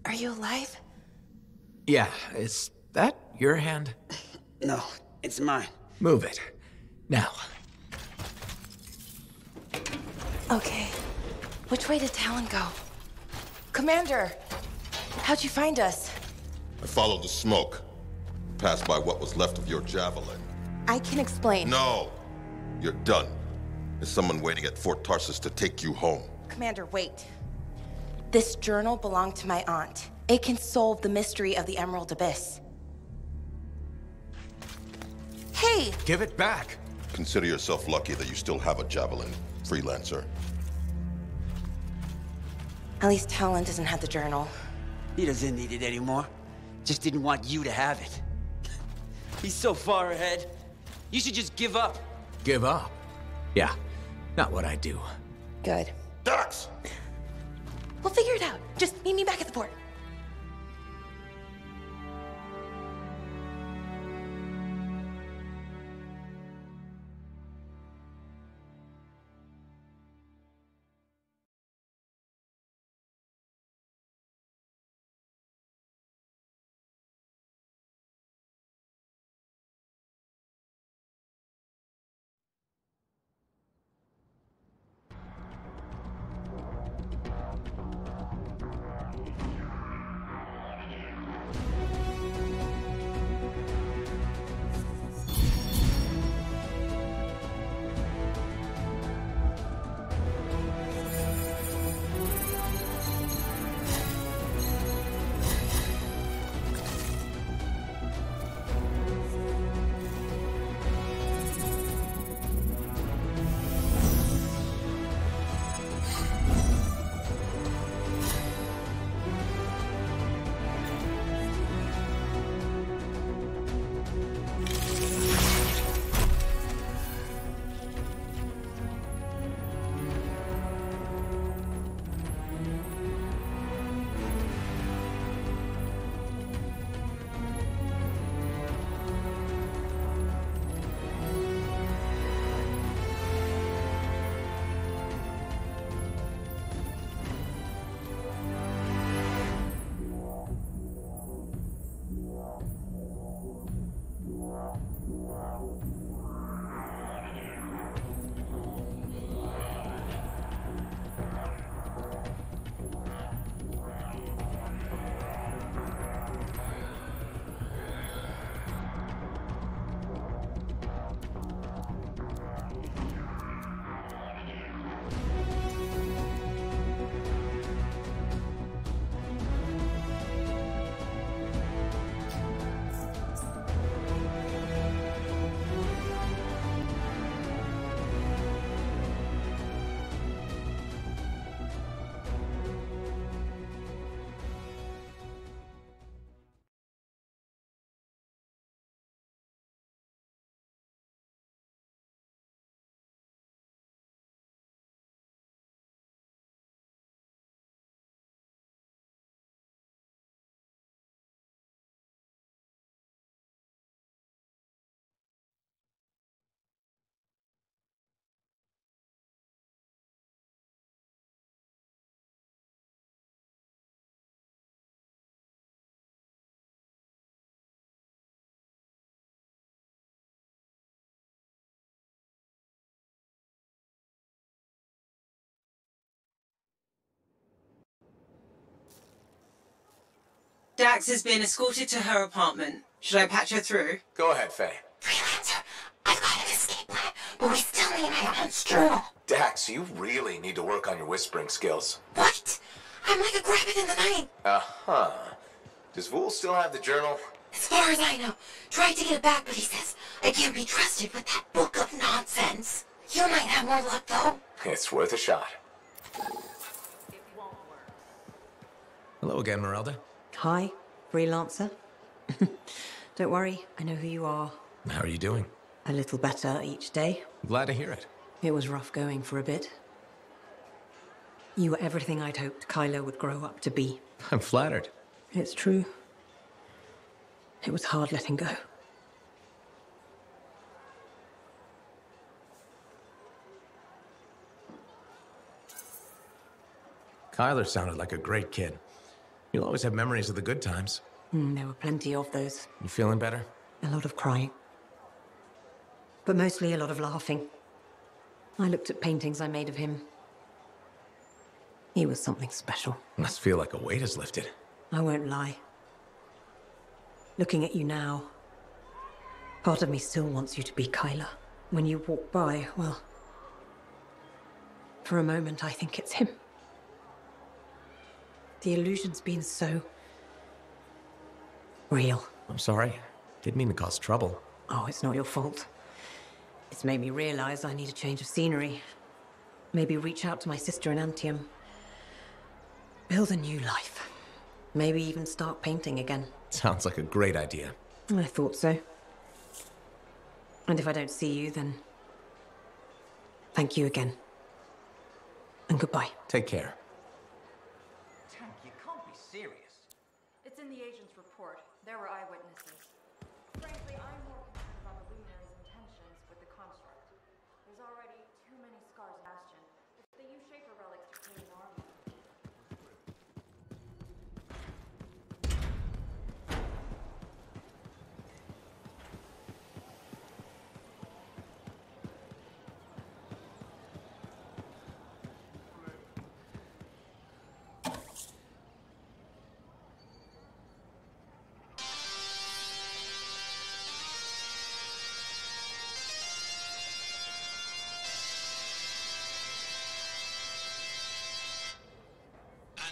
Are you alive? Yeah, is that your hand? No, it's mine. Move it. Now. Okay. Which way did Talon go? Commander! How'd you find us? I followed the smoke. Passed by what was left of your javelin. I can explain. No! You're done. There's someone waiting at Fort Tarsus to take you home. Commander, wait. This journal belonged to my aunt. It can solve the mystery of the Emerald Abyss. Hey! Give it back! Consider yourself lucky that you still have a javelin, Freelancer. At least Talon doesn't have the journal. He doesn't need it anymore. Just didn't want you to have it. He's so far ahead. You should just give up. Give up? Yeah, not what I do. Good. Dax! We'll figure it out. Just meet me back at the port. Dax has been escorted to her apartment. Should I patch her through? Go ahead, Faye. Freelancer, I've got an escape plan, but we still need my aunt's journal. Dax, you really need to work on your whispering skills. What? I'm like a rabbit in the night. Uh-huh. Does Vool still have the journal? As far as I know, tried to get it back, but he says I can't be trusted with that book of nonsense. You might have more luck, though. It's worth a shot. Hello again, Merelda. Hi, Freelancer. Don't worry, I know who you are. How are you doing? A little better each day. Glad to hear it. It was rough going for a bit. You were everything I'd hoped Kylo would grow up to be. I'm flattered. It's true. It was hard letting go. Kyler sounded like a great kid. You'll always have memories of the good times. There were plenty of those. You feeling better? A lot of crying. But mostly a lot of laughing. I looked at paintings I made of him. He was something special. Must feel like a weight is lifted. I won't lie. Looking at you now, part of me still wants you to be Kyler. When you walk by, well, for a moment I think it's him. The illusion's been so real. I'm sorry. Didn't mean to cause trouble. Oh, it's not your fault. It's made me realize I need a change of scenery. Maybe reach out to my sister in Anthem. Build a new life. Maybe even start painting again. Sounds like a great idea. I thought so. And if I don't see you, then thank you again. And goodbye. Take care. Tank, you can't be serious. It's in the agent's report. There were eyewitnesses. Frankly, I'm more concerned about the luminary's intentions with the construct. There's already too many scars in Bastion. If they use Shaper relics to create an army.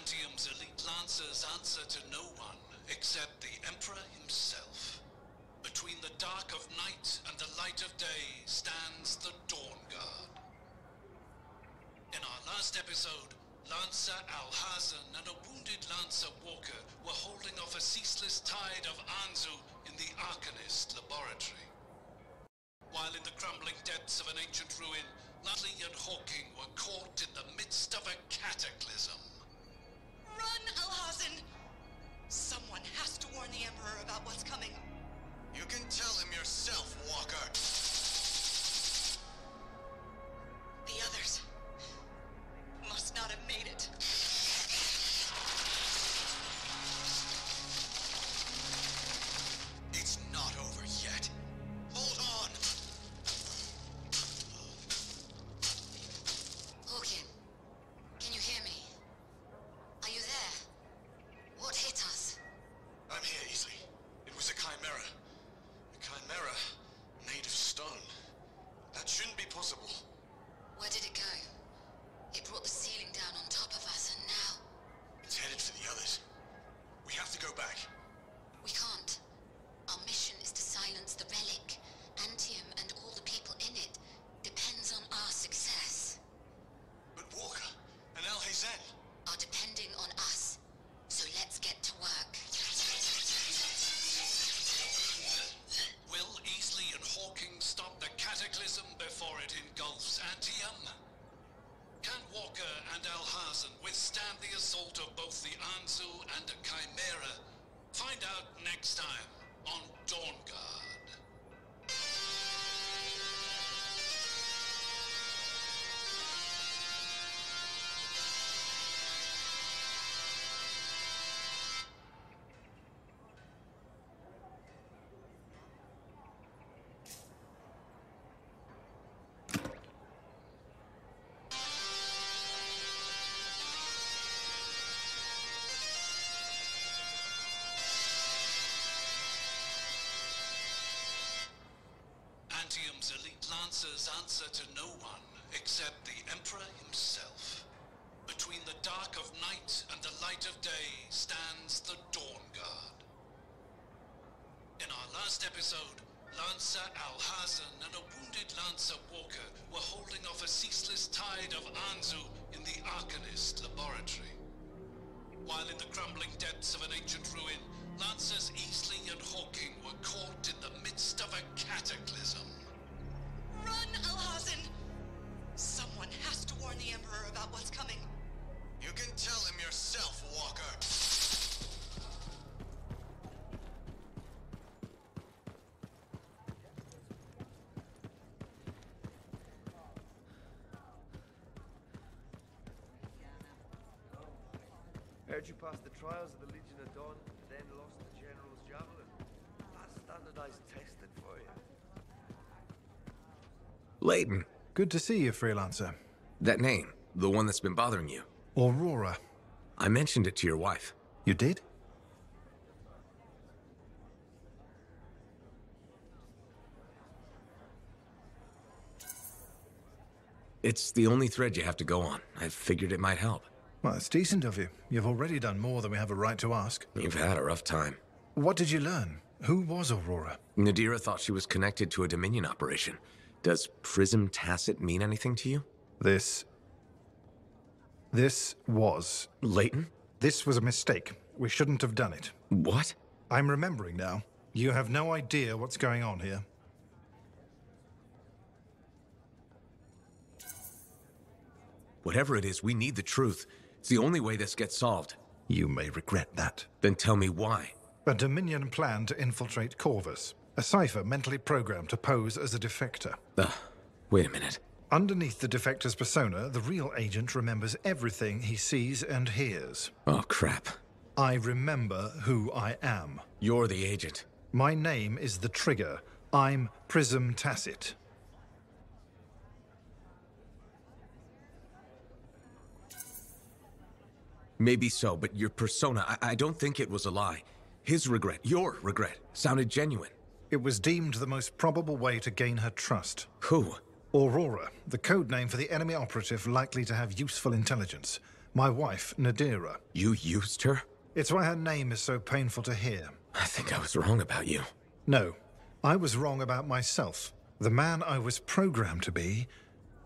Antium's elite lancers answer to no one except the Emperor himself. Between the dark of night and the light of day stands the Dawn Guard. In our last episode, Lancer Alhazen and a wounded Lancer Walker were holding off a ceaseless tide of Anzu in the Arcanist laboratory. While in the crumbling depths of an ancient ruin, Lutley and Hawking were caught in the midst of a cataclysm. Run, Alhazen! Someone has to warn the Emperor about what's coming. You can tell him yourself, Walker. The others must not have made it. It's not over yet. Hold on! Hawking, can you hear me? Are you there? What hit us? I'm here, Easley. It was a chimera. A chimera made of stone. That shouldn't be possible. Where did it go? It brought the ceiling down on top of us, and now... It's headed for the others. We have to go back. We can't. Our mission is to silence the relic. Antium and all the people in it depends on our success. But Walker and Alhazen are depending on us. So let's get to work. Will Easley and Hawking stop the cataclysm before it engulfs Antium? Can Walker and Alhazen withstand the assault of both the Anzu and a Chimera? Find out next time on Dawn Guard. Antium's elite lancers answer to no one except the Emperor himself. Between the dark of night and the light of day stands the Dawn Guard. In our last episode, Lancer Alhazen and a wounded Lancer Walker were holding off a ceaseless tide of Anzu in the Arcanist laboratory. While in the crumbling depths of an ancient ruin, Lancers Easley and Hawking were caught in the midst of a cataclysm. Run, Alhazen! Someone has to warn the Emperor about what's coming. You can tell him yourself, Walker. Heard you passed the trials of the Legion of Dawn, then lost the General's javelin. That's standardized testing for you. Layton. Good to see you, Freelancer. That name, the one that's been bothering you. Aurora. I mentioned it to your wife. You did? It's the only thread you have to go on. I figured it might help. Well, it's decent of you. You've already done more than we have a right to ask. You've had a rough time. What did you learn? Who was Aurora? Nadira thought she was connected to a Dominion operation. Does Prism Tacit mean anything to you? This was... Layton? This was a mistake. We shouldn't have done it. What? I'm remembering now. You have no idea what's going on here. Whatever it is, we need the truth. It's the only way this gets solved. You may regret that. Then tell me why. A Dominion plan to infiltrate Corvus. A cipher mentally programmed to pose as a defector. Wait a minute. Underneath the defector's persona, the real agent remembers everything he sees and hears. Oh, crap. I remember who I am. You're the agent. My name is the Trigger. I'm Prism Tacit. Maybe so, but your persona, I don't think it was a lie. His regret, your regret, sounded genuine. It was deemed the most probable way to gain her trust. Who? Aurora, the code name for the enemy operative likely to have useful intelligence. My wife, Nadira. You used her? It's why her name is so painful to hear. I think I was wrong about you. No, I was wrong about myself. The man I was programmed to be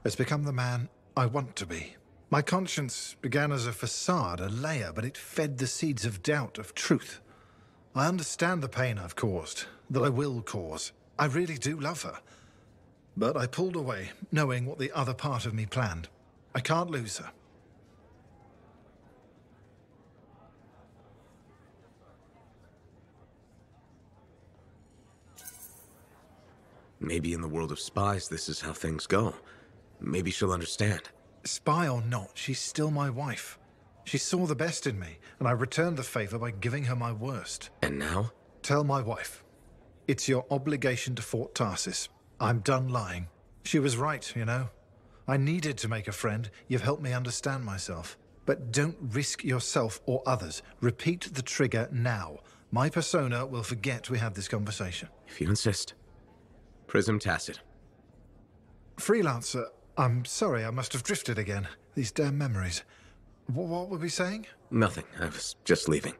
has become the man I want to be. My conscience began as a facade, a layer, but it fed the seeds of doubt, of truth. I understand the pain I've caused, that I will cause. I really do love her. But I pulled away, knowing what the other part of me planned. I can't lose her. Maybe in the world of spies, this is how things go. Maybe she'll understand. Spy or not, she's still my wife. She saw the best in me, and I returned the favor by giving her my worst. And now? Tell my wife. It's your obligation to Fort Tarsis. I'm done lying. She was right, you know. I needed to make a friend. You've helped me understand myself. But don't risk yourself or others. Repeat the trigger now. My persona will forget we had this conversation. If you insist. Prism Tacit. Freelancer, I'm sorry, I must have drifted again. These damn memories. What were we saying? Nothing. I was just leaving.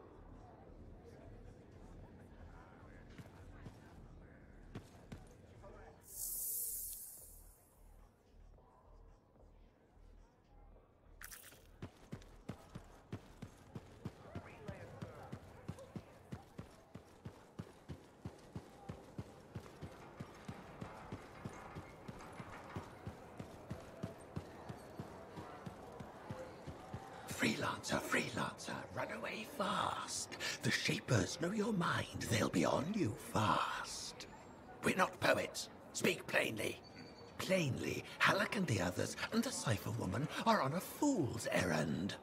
Freelancer, run away fast. The Shapers know your mind. They'll be on you fast. We're not poets. Speak plainly. Plainly, Halleck and the others and the Cipher Woman are on a fool's errand.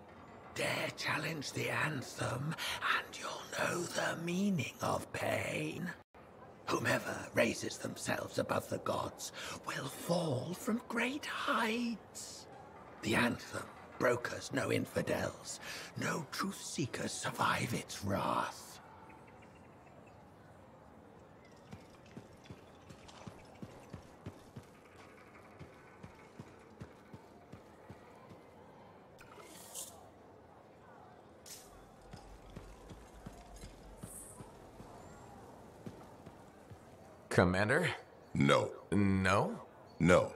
Dare challenge the Anthem, and you'll know the meaning of pain. Whomever raises themselves above the gods will fall from great heights. The Anthem. Brokers, no infidels. No truth seekers survive its wrath. Commander? No. No? No.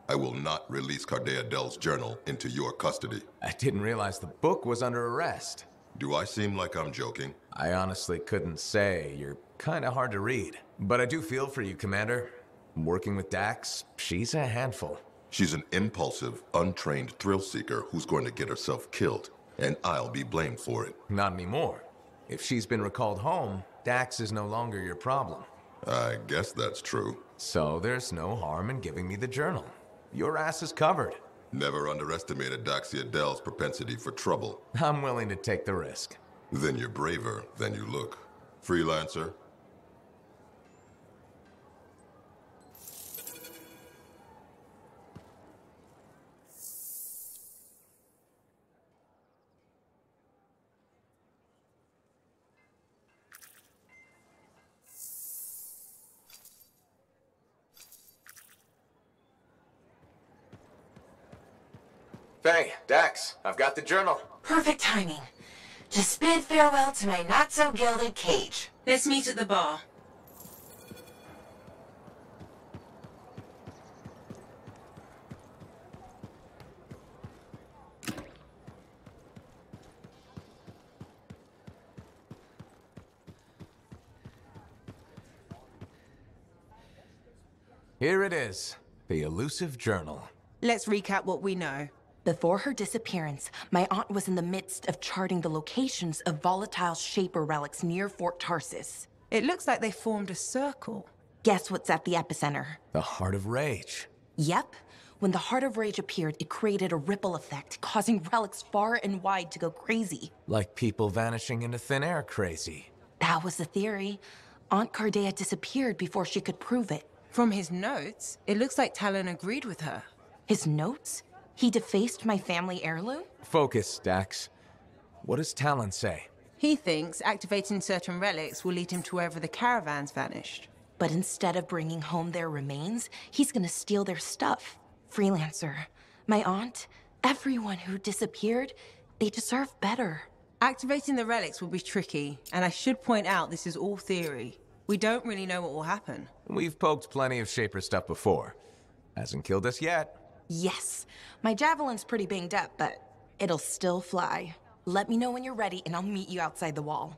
I will not release Cardea Dell's journal into your custody. I didn't realize the book was under arrest. Do I seem like I'm joking? I honestly couldn't say. You're kind of hard to read. But I do feel for you, Commander. Working with Dax, she's a handful. She's an impulsive, untrained thrill seeker who's going to get herself killed. And I'll be blamed for it. Not anymore. If she's been recalled home, Dax is no longer your problem. I guess that's true. So there's no harm in giving me the journal. Your ass is covered. Never underestimated Daxia Dell's propensity for trouble. I'm willing to take the risk. Then you're braver than you look. Freelancer? Hey, Dax, I've got the journal. Perfect timing. Just bid farewell to my not-so-gilded cage. Let's meet at the bar. Here it is, the elusive journal. Let's recap what we know. Before her disappearance, my aunt was in the midst of charting the locations of volatile Shaper relics near Fort Tarsis. It looks like they formed a circle. Guess what's at the epicenter? The Heart of Rage. Yep. When the Heart of Rage appeared, it created a ripple effect, causing relics far and wide to go crazy. Like people vanishing into thin air crazy. That was the theory. Aunt Cardea disappeared before she could prove it. From his notes, it looks like Talon agreed with her. His notes? He defaced my family heirloom? Focus, Dax. What does Talon say? He thinks activating certain relics will lead him to wherever the caravans vanished. But instead of bringing home their remains, he's gonna steal their stuff. Freelancer, my aunt, everyone who disappeared, they deserve better. Activating the relics will be tricky, and I should point out this is all theory. We don't really know what will happen. We've poked plenty of Shaper stuff before. Hasn't killed us yet. Yes, my javelin's pretty banged up, but it'll still fly. Let me know when you're ready, and I'll meet you outside the wall.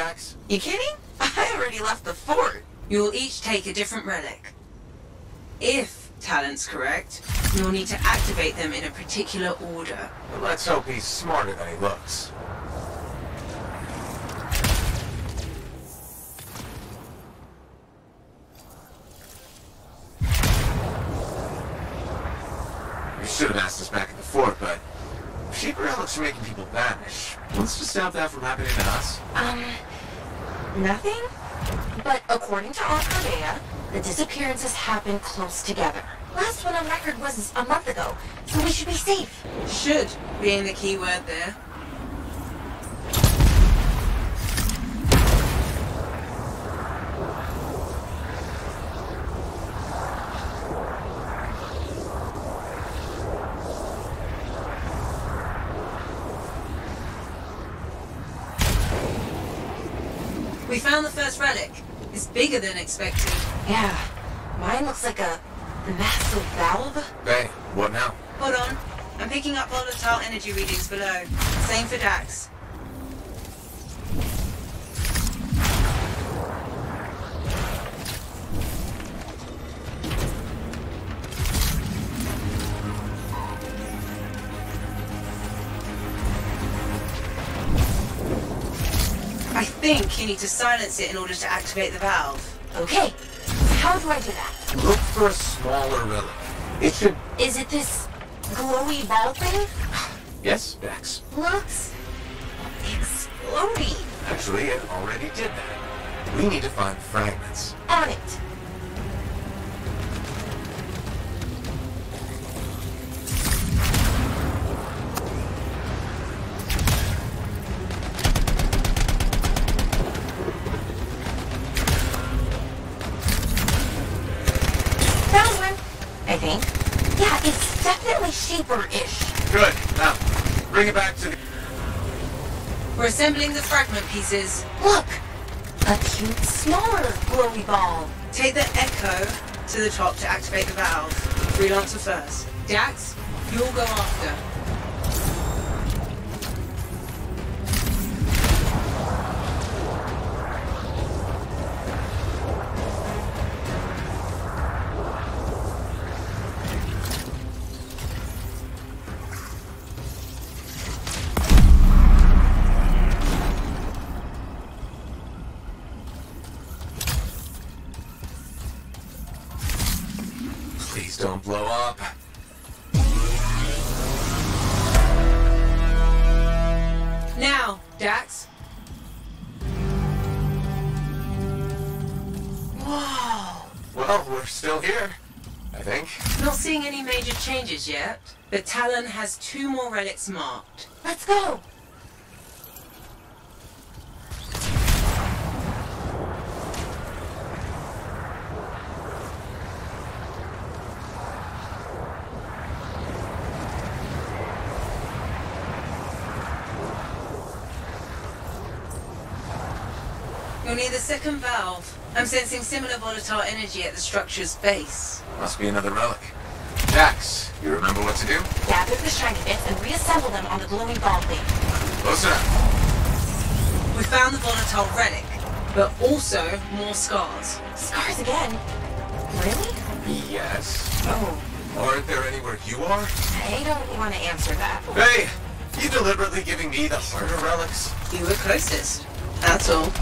Dax? You kidding? I already left the fort. You'll each take a different relic. If Talon's correct, you'll need to activate them in a particular order. Well, let's hope he's smarter than he looks. We should have asked us back at the fort, but if shaper relics are making people vanish, let's just stop that from happening to us. Nothing? But according to Aunt Cordea, the disappearances happened close together. Last one on record was a month ago, so we should be safe. Should being the key word there. We found the first relic. It's bigger than expected. Yeah, mine looks like a massive valve. Hey, what now? Hold on. I'm picking up volatile energy readings below. Same for Dax. I think you need to silence it in order to activate the valve. Okay, how do I do that? Look for a smaller relic. It should... Is it this glowy ball thing? Yes, Dax. Looks exploding. Actually, it already did that. We need to find fragments. On it. Found one, I think. Yeah, it's definitely shaper-ish. Good. Now, bring it back to the... We're assembling the fragment pieces. Look! A cute, smaller glowy ball. Take the Echo to the top to activate the valve. Freelancer first. Dax, you'll go after. Please don't blow up. Now, Dax. Whoa. Well, we're still here, I think. Not seeing any major changes yet, but Talon has 2 more relics marked. Let's go. You'll need the second valve. I'm sensing similar volatile energy at the structure's base. Must be another relic. Dax, you remember what to do? Gather the shiny bits and reassemble them on the glowing ball thing. Close enough. We found the volatile relic, but also more scars. Scars again? Really? Yes. Oh. Aren't there anywhere you are? I don't want to answer that. Hey! You deliberately giving me the harder relics? You were closest. That's all.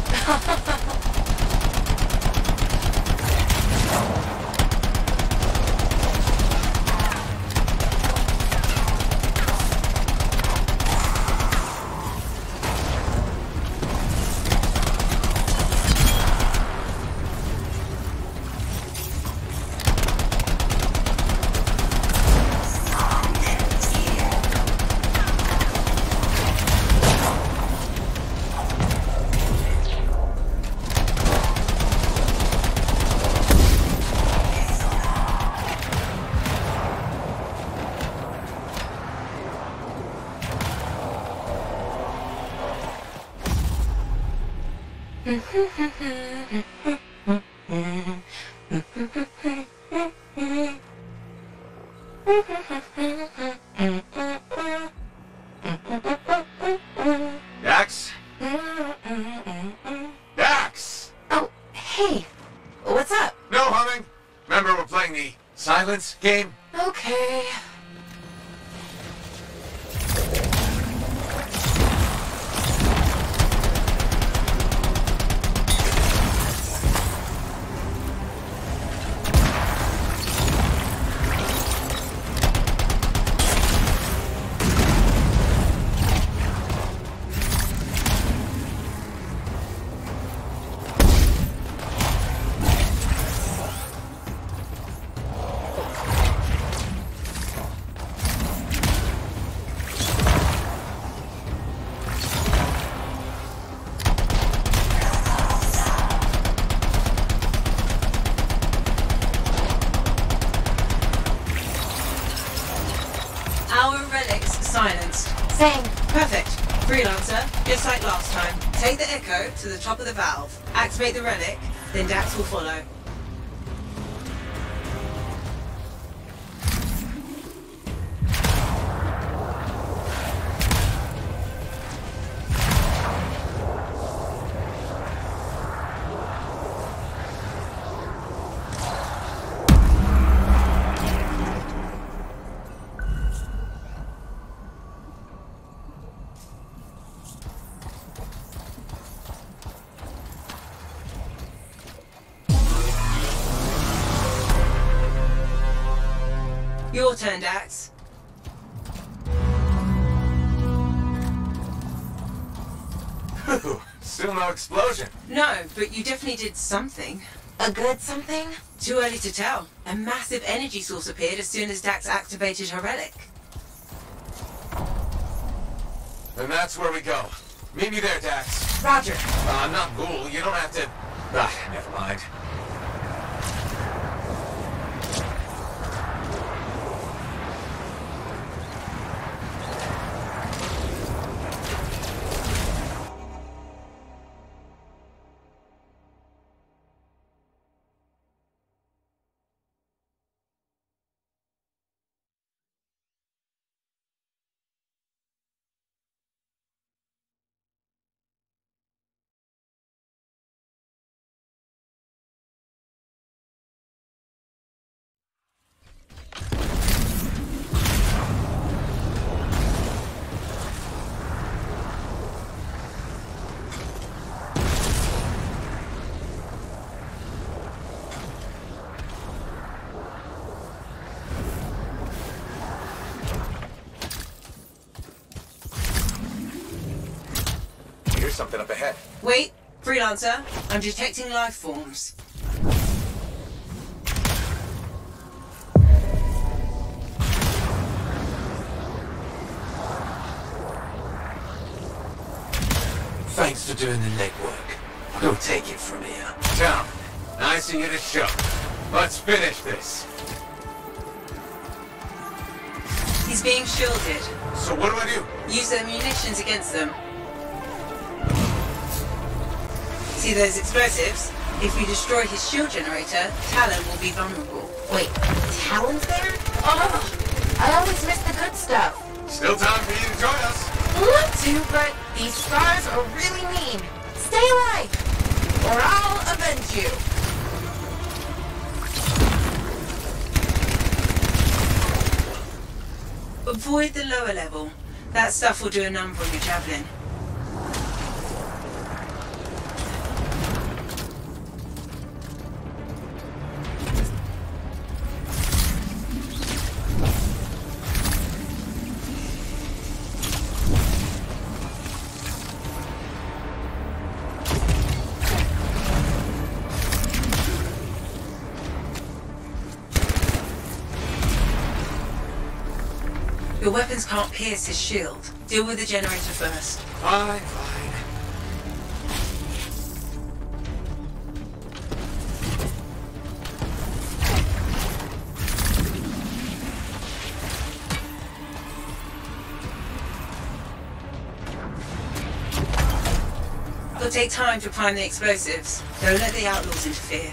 Dax? Silence, game. Okay. Perfect. Freelancer, just like last time. Take the Echo to the top of the valve, activate the relic, then Dax will follow. Your turn, Dax. Still no explosion. No, but you definitely did something. A good something? Too early to tell. A massive energy source appeared as soon as Dax activated her relic. And that's where we go. Meet me there, Dax. Roger. I'm not Ghoul. You don't have to... never mind. Something up ahead. Wait, Freelancer, I'm detecting life forms. Thanks for doing the legwork. We'll take it from here. Tom, nice of you to show. Let's finish this. He's being shielded. So what do I do? Use their munitions against them. See those explosives? If you destroy his shield generator, Talon will be vulnerable. Wait, Talon's there? Oh, I always miss the good stuff. Still time for you to join us. Love to, but these scars are really mean. Stay alive, or I'll avenge you. Avoid the lower level. That stuff will do a number on your javelin. Your weapons can't pierce his shield. Deal with the generator first. Fine. It'll take time to prime the explosives. Don't let the outlaws interfere.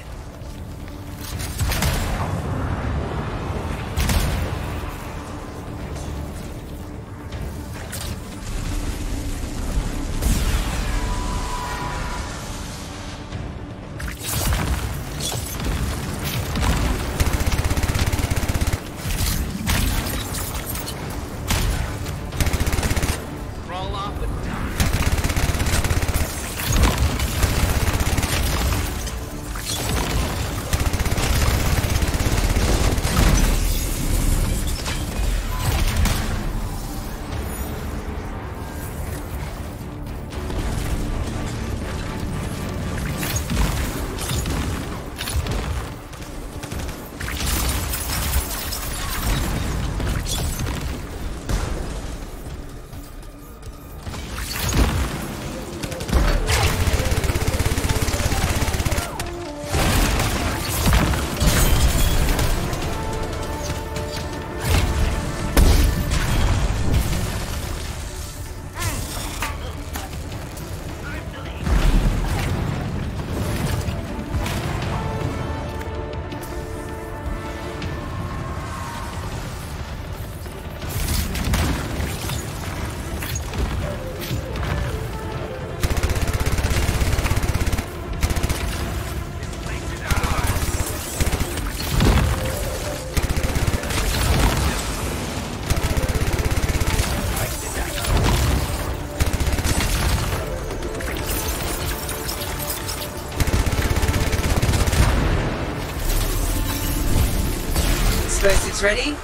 Explosives ready.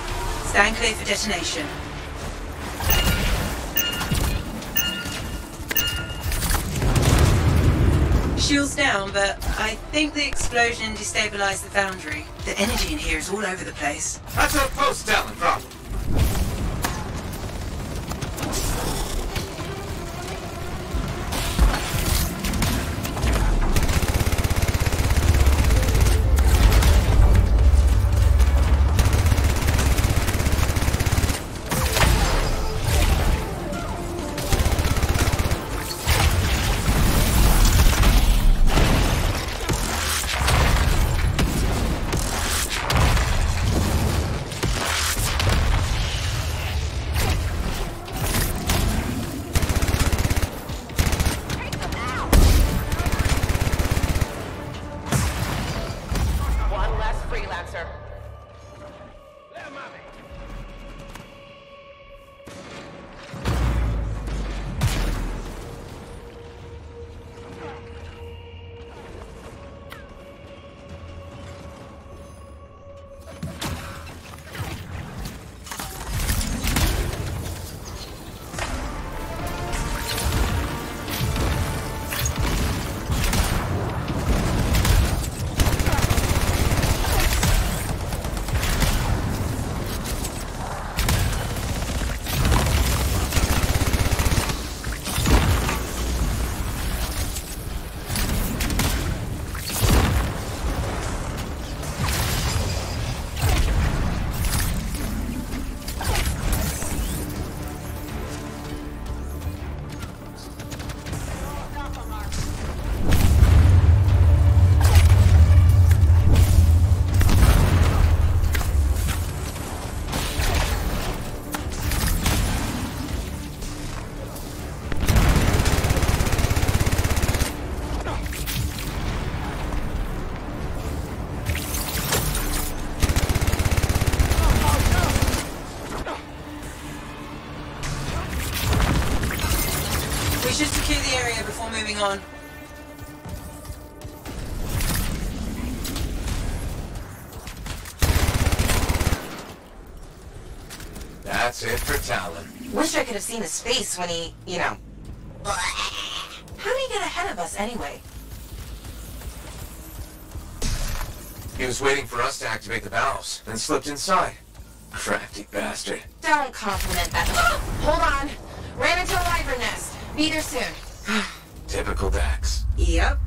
Stand clear for detonation. Shields down, but I think the explosion destabilized the foundry. The energy in here is all over the place. That's a post, Talon, drop. We should secure the area before moving on. That's it for Talon. Wish I could have seen his face when he, you know... How did he get ahead of us anyway? He was waiting for us to activate the valves, then slipped inside. Crafty bastard. Don't compliment that. Hold on. Ran into a wyvern nest. Be there soon. Typical Dax. Yep.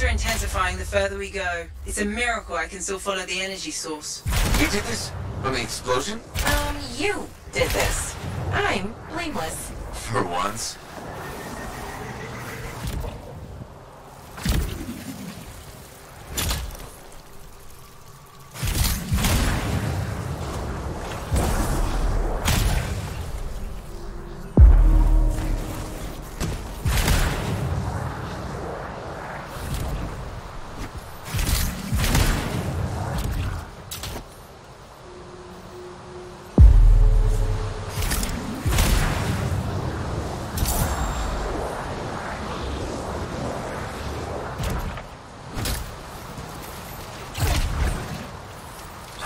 Intensifying the further we go. It's a miracle I can still follow the energy source. You did this? From the explosion? You did this. I'm blameless. For once.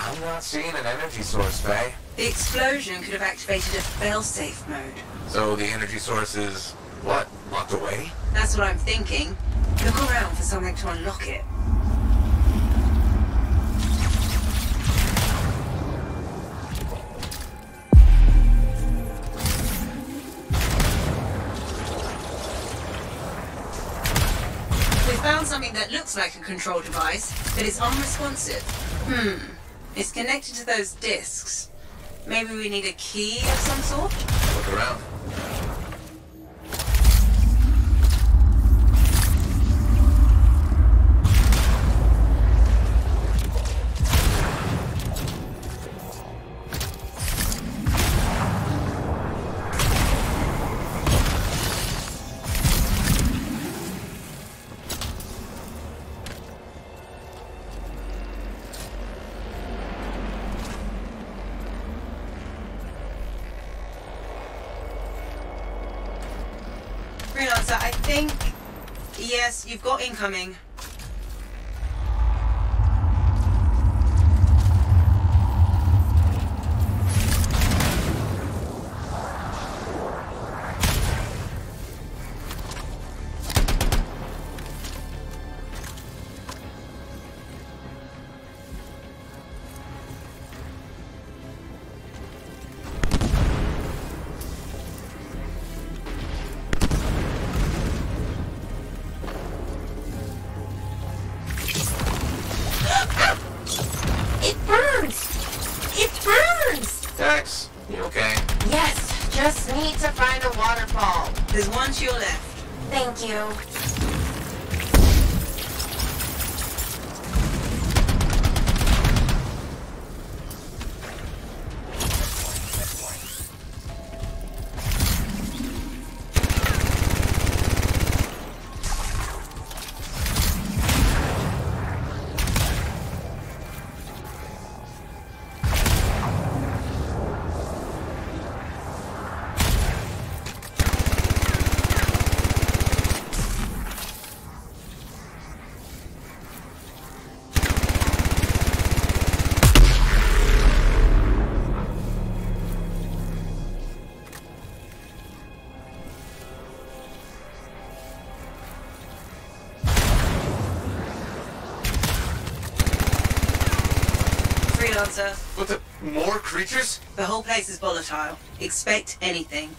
I'm not seeing an energy source, Faye. The explosion could have activated a fail-safe mode. So the energy source is, what, locked away? That's what I'm thinking. Look around for something to unlock it. We found something that looks like a control device, but it's unresponsive. It's connected to those discs. Maybe we need a key of some sort? Look around. Freelancer, I think... Yes, you've got incoming. Thank you. Freelancer. What the? More creatures? The whole place is volatile. Expect anything.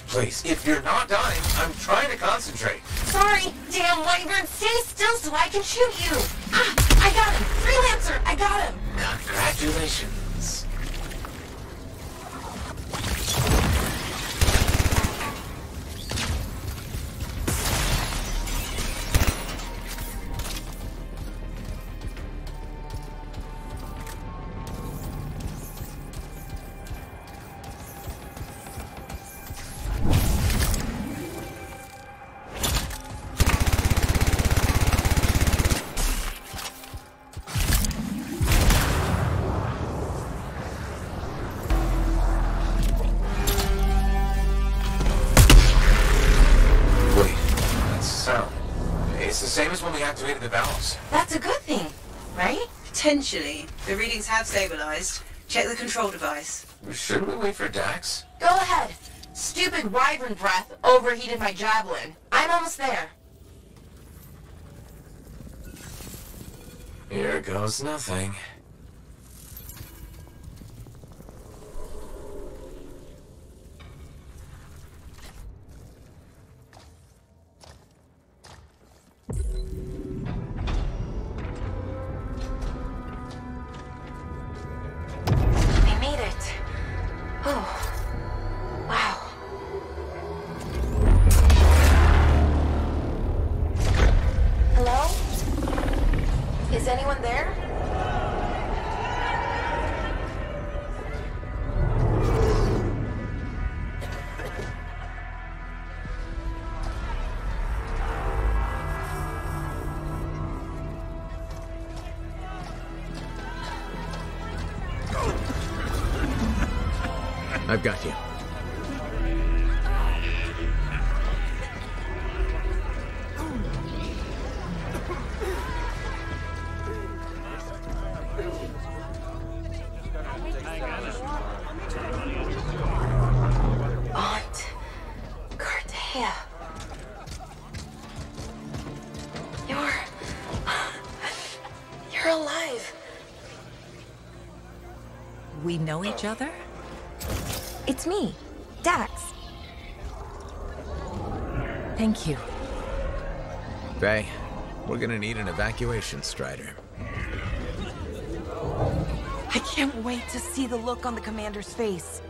Please, if you're not dying, I'm trying to concentrate. Sorry, damn wyvern, stay still so I can shoot you. Ah, I got him. Freelancer, I got him. Congratulations. Same as when we activated the valves. That's a good thing, right? Potentially. The readings have stabilized. Check the control device. Shouldn't we wait for Dax? Go ahead. Stupid wyvern breath overheated my javelin. I'm almost there. Here goes nothing. I've got you. You're alive. We know each other? It's me, Dax. Thank you. Faye, we're gonna need an evacuation strider. I can't wait to see the look on the commander's face.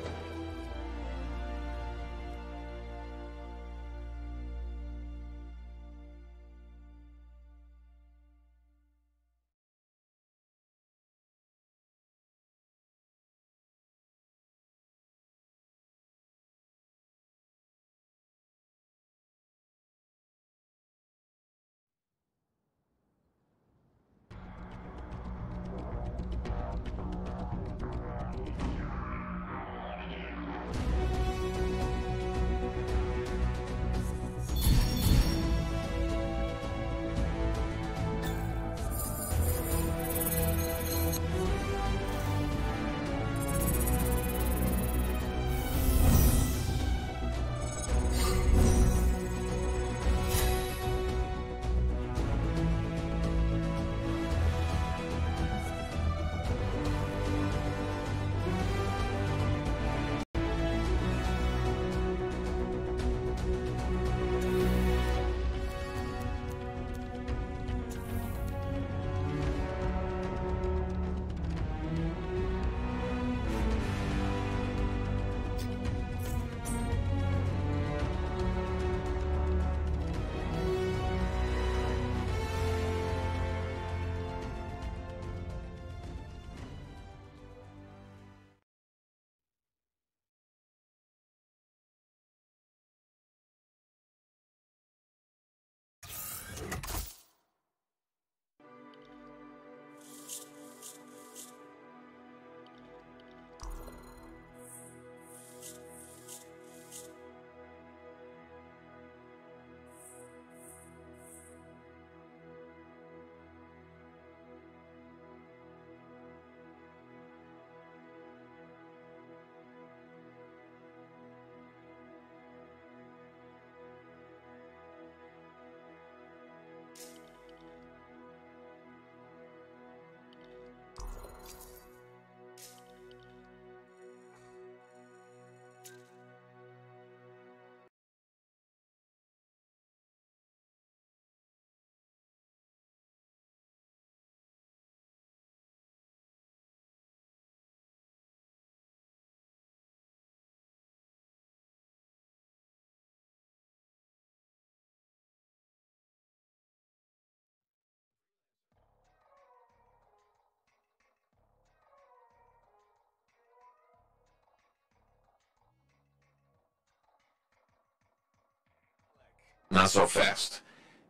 Not so fast.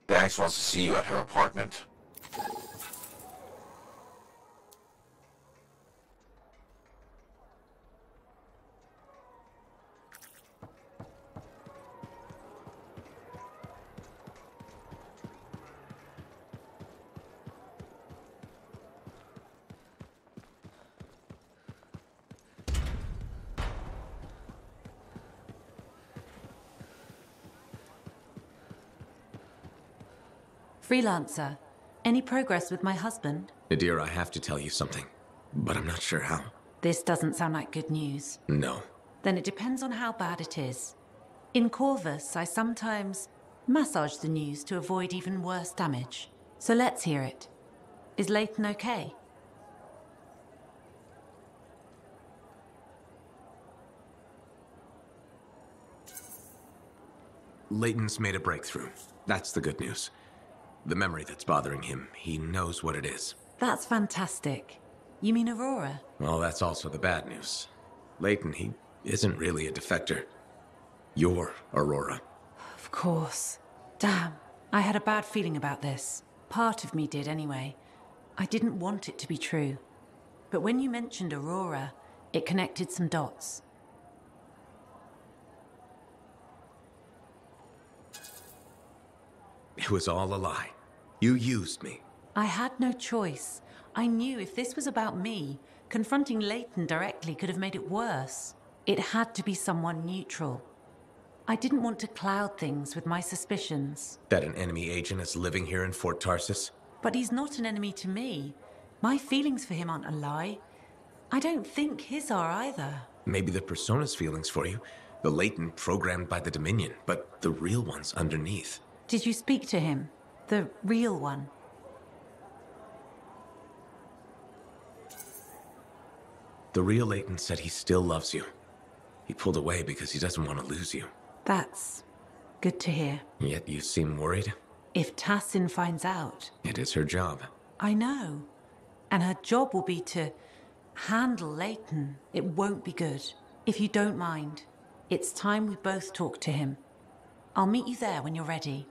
Dax wants to see you at her apartment. Freelancer, any progress with my husband? Nadir, I have to tell you something, but I'm not sure how. This doesn't sound like good news. No. Then it depends on how bad it is. In Corvus, I sometimes massage the news to avoid even worse damage. So let's hear it. Is Leighton okay? Leighton's made a breakthrough. That's the good news. The memory that's bothering him, he knows what it is. That's fantastic. You mean Aurora? Well, that's also the bad news. Leighton, he isn't really a defector. You're Aurora. Of course. Damn. I had a bad feeling about this. Part of me did anyway. I didn't want it to be true. But when you mentioned Aurora, it connected some dots. It was all a lie. You used me. I had no choice. I knew if this was about me, confronting Leighton directly could have made it worse. It had to be someone neutral. I didn't want to cloud things with my suspicions. That an enemy agent is living here in Fort Tarsus? But he's not an enemy to me. My feelings for him aren't a lie. I don't think his are either. Maybe the Persona's feelings for you. The Leighton programmed by the Dominion, but the real one's underneath. Did you speak to him? The real one? The real Leighton said he still loves you. He pulled away because he doesn't want to lose you. That's good to hear. Yet you seem worried? If Tassin finds out... It is her job. I know. And her job will be to handle Leighton. It won't be good. If you don't mind, it's time we both talk to him. I'll meet you there when you're ready.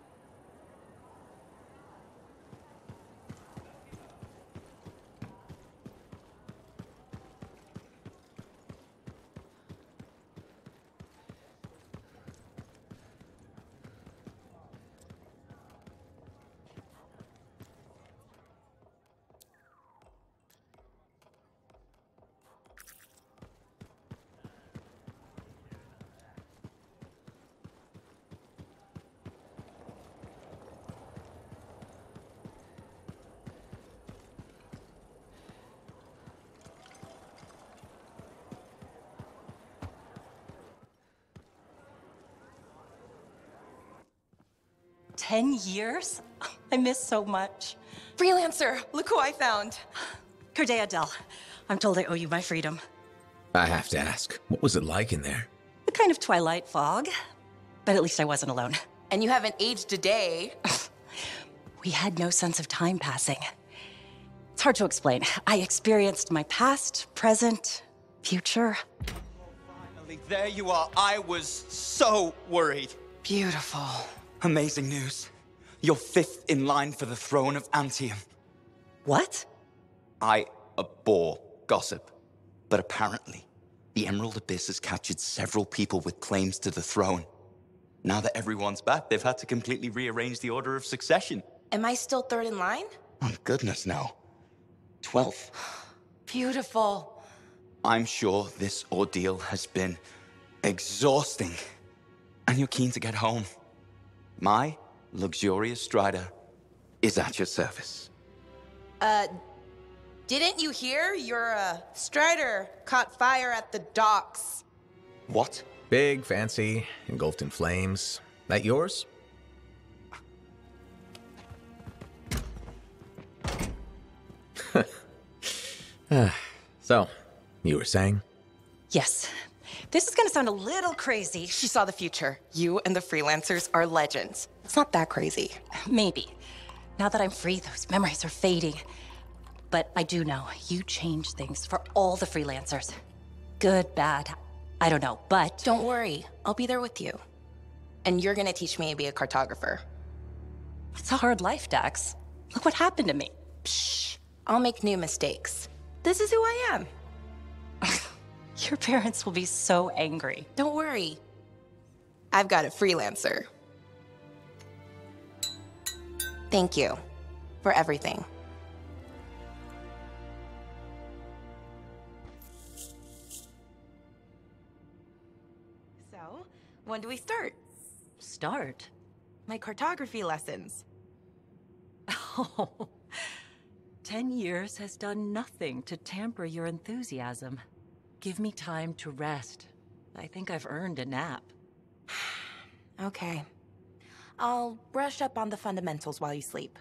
$10 I miss so much. Freelancer, look who I found. Corday Adele. I'm told I owe you my freedom. I have to ask, what was it like in there? A kind of twilight fog. But at least I wasn't alone. And you haven't aged a day. We had no sense of time passing. It's hard to explain. I experienced my past, present, future. Finally, there you are. I was so worried. Beautiful. Amazing news. You're 5th in line for the throne of Anthem. What? I abhor gossip. But apparently, the Emerald Abyss has captured several people with claims to the throne. Now that everyone's back, they've had to completely rearrange the order of succession. Am I still third in line? Oh, goodness, no. 12th. Beautiful. I'm sure this ordeal has been exhausting. And you're keen to get home. My luxurious strider is at your service. Didn't you hear? Your, strider caught fire at the docks. What? Big, fancy, engulfed in flames. That yours? So, you were saying? Yes. This is gonna sound a little crazy. She saw the future. You and the Freelancers are legends. It's not that crazy. Maybe. Now that I'm free, those memories are fading. But I do know you changed things for all the Freelancers. Good, bad, I don't know, but... Don't worry, I'll be there with you. And you're gonna teach me to be a cartographer. It's a hard life, Dax. Look what happened to me. Pshh, I'll make new mistakes. This is who I am. Your parents will be so angry. Don't worry. I've got a Freelancer. Thank you for everything. So, when do we start? Start? My cartography lessons. Oh, 10 years has done nothing to tamper your enthusiasm. Give me time to rest. I think I've earned a nap. Okay. I'll brush up on the fundamentals while you sleep.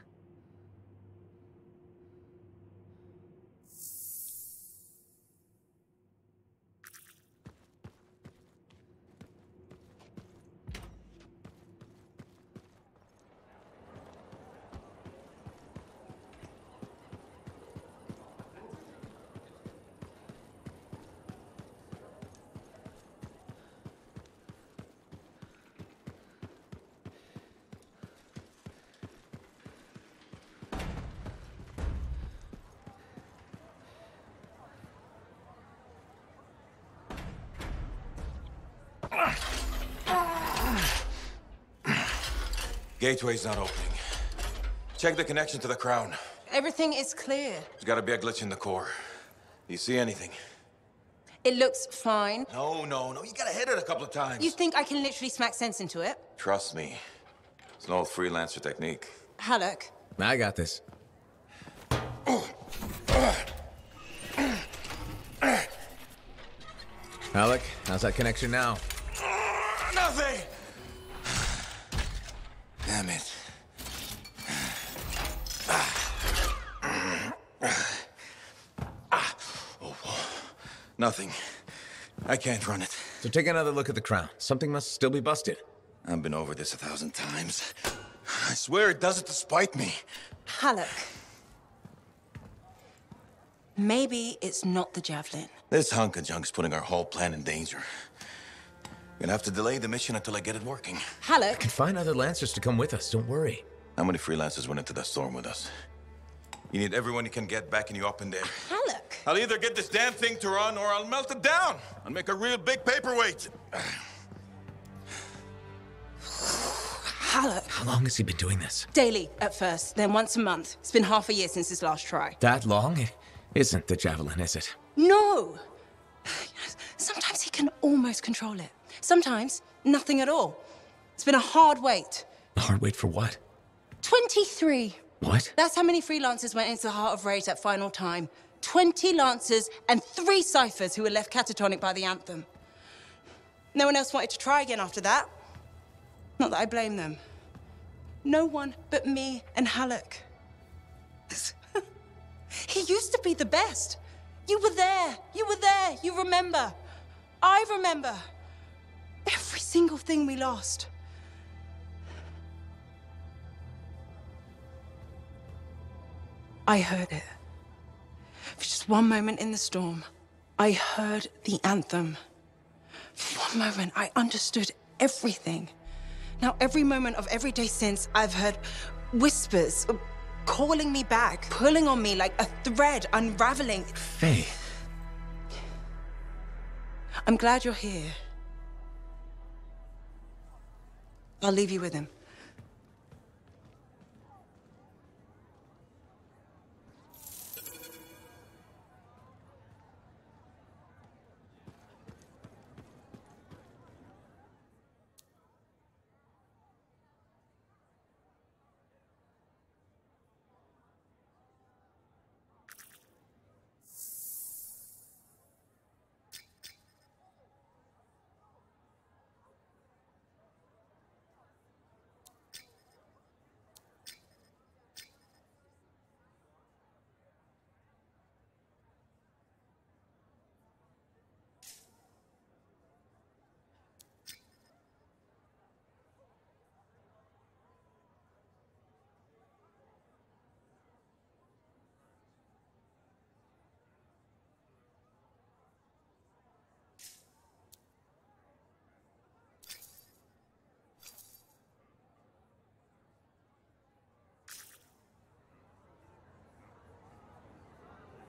Gateway's not opening. Check the connection to the crown. Everything is clear. There's gotta be a glitch in the core. Do you see anything? It looks fine. No, you gotta hit it a couple of times. You think I can literally smack sense into it? Trust me. It's an old freelancer technique. Halleck. I got this. Alec, how's that connection now? Nothing! Damn it. Nothing. I can't run it. So take another look at the crown. Something must still be busted. I've been over this 1,000 times. I swear it does it to spite me. Halleck. Maybe it's not the javelin. This hunk of junk's putting our whole plan in danger. We're gonna have to delay the mission until I get it working. Halleck. I can find other Lancers to come with us, don't worry. How many Freelancers went into that storm with us? You need everyone you can get backing you up in there. Halleck. I'll either get this damn thing to run or I'll melt it down and make a real big paperweight. Halleck. How long has he been doing this? Daily, at first, then once a month. It's been half a year since his last try. That long? It isn't the javelin, is it? No! Sometimes he can almost control it. Sometimes, nothing at all. It's been a hard wait. A hard wait for what? 23. What? That's how many Freelancers went into the Heart of Rage that final time. 20 Lancers and 3 Ciphers who were left catatonic by the Anthem. No one else wanted to try again after that. Not that I blame them. No one but me and Halleck. He used to be the best. You were there. You were there. You remember. I remember. Every single thing we lost. I heard it. For just one moment in the storm, I heard the anthem. For one moment, I understood everything. Now, every moment of every day since, I've heard whispers, calling me back, pulling on me like a thread unraveling. Faye. I'm glad you're here. I'll leave you with him.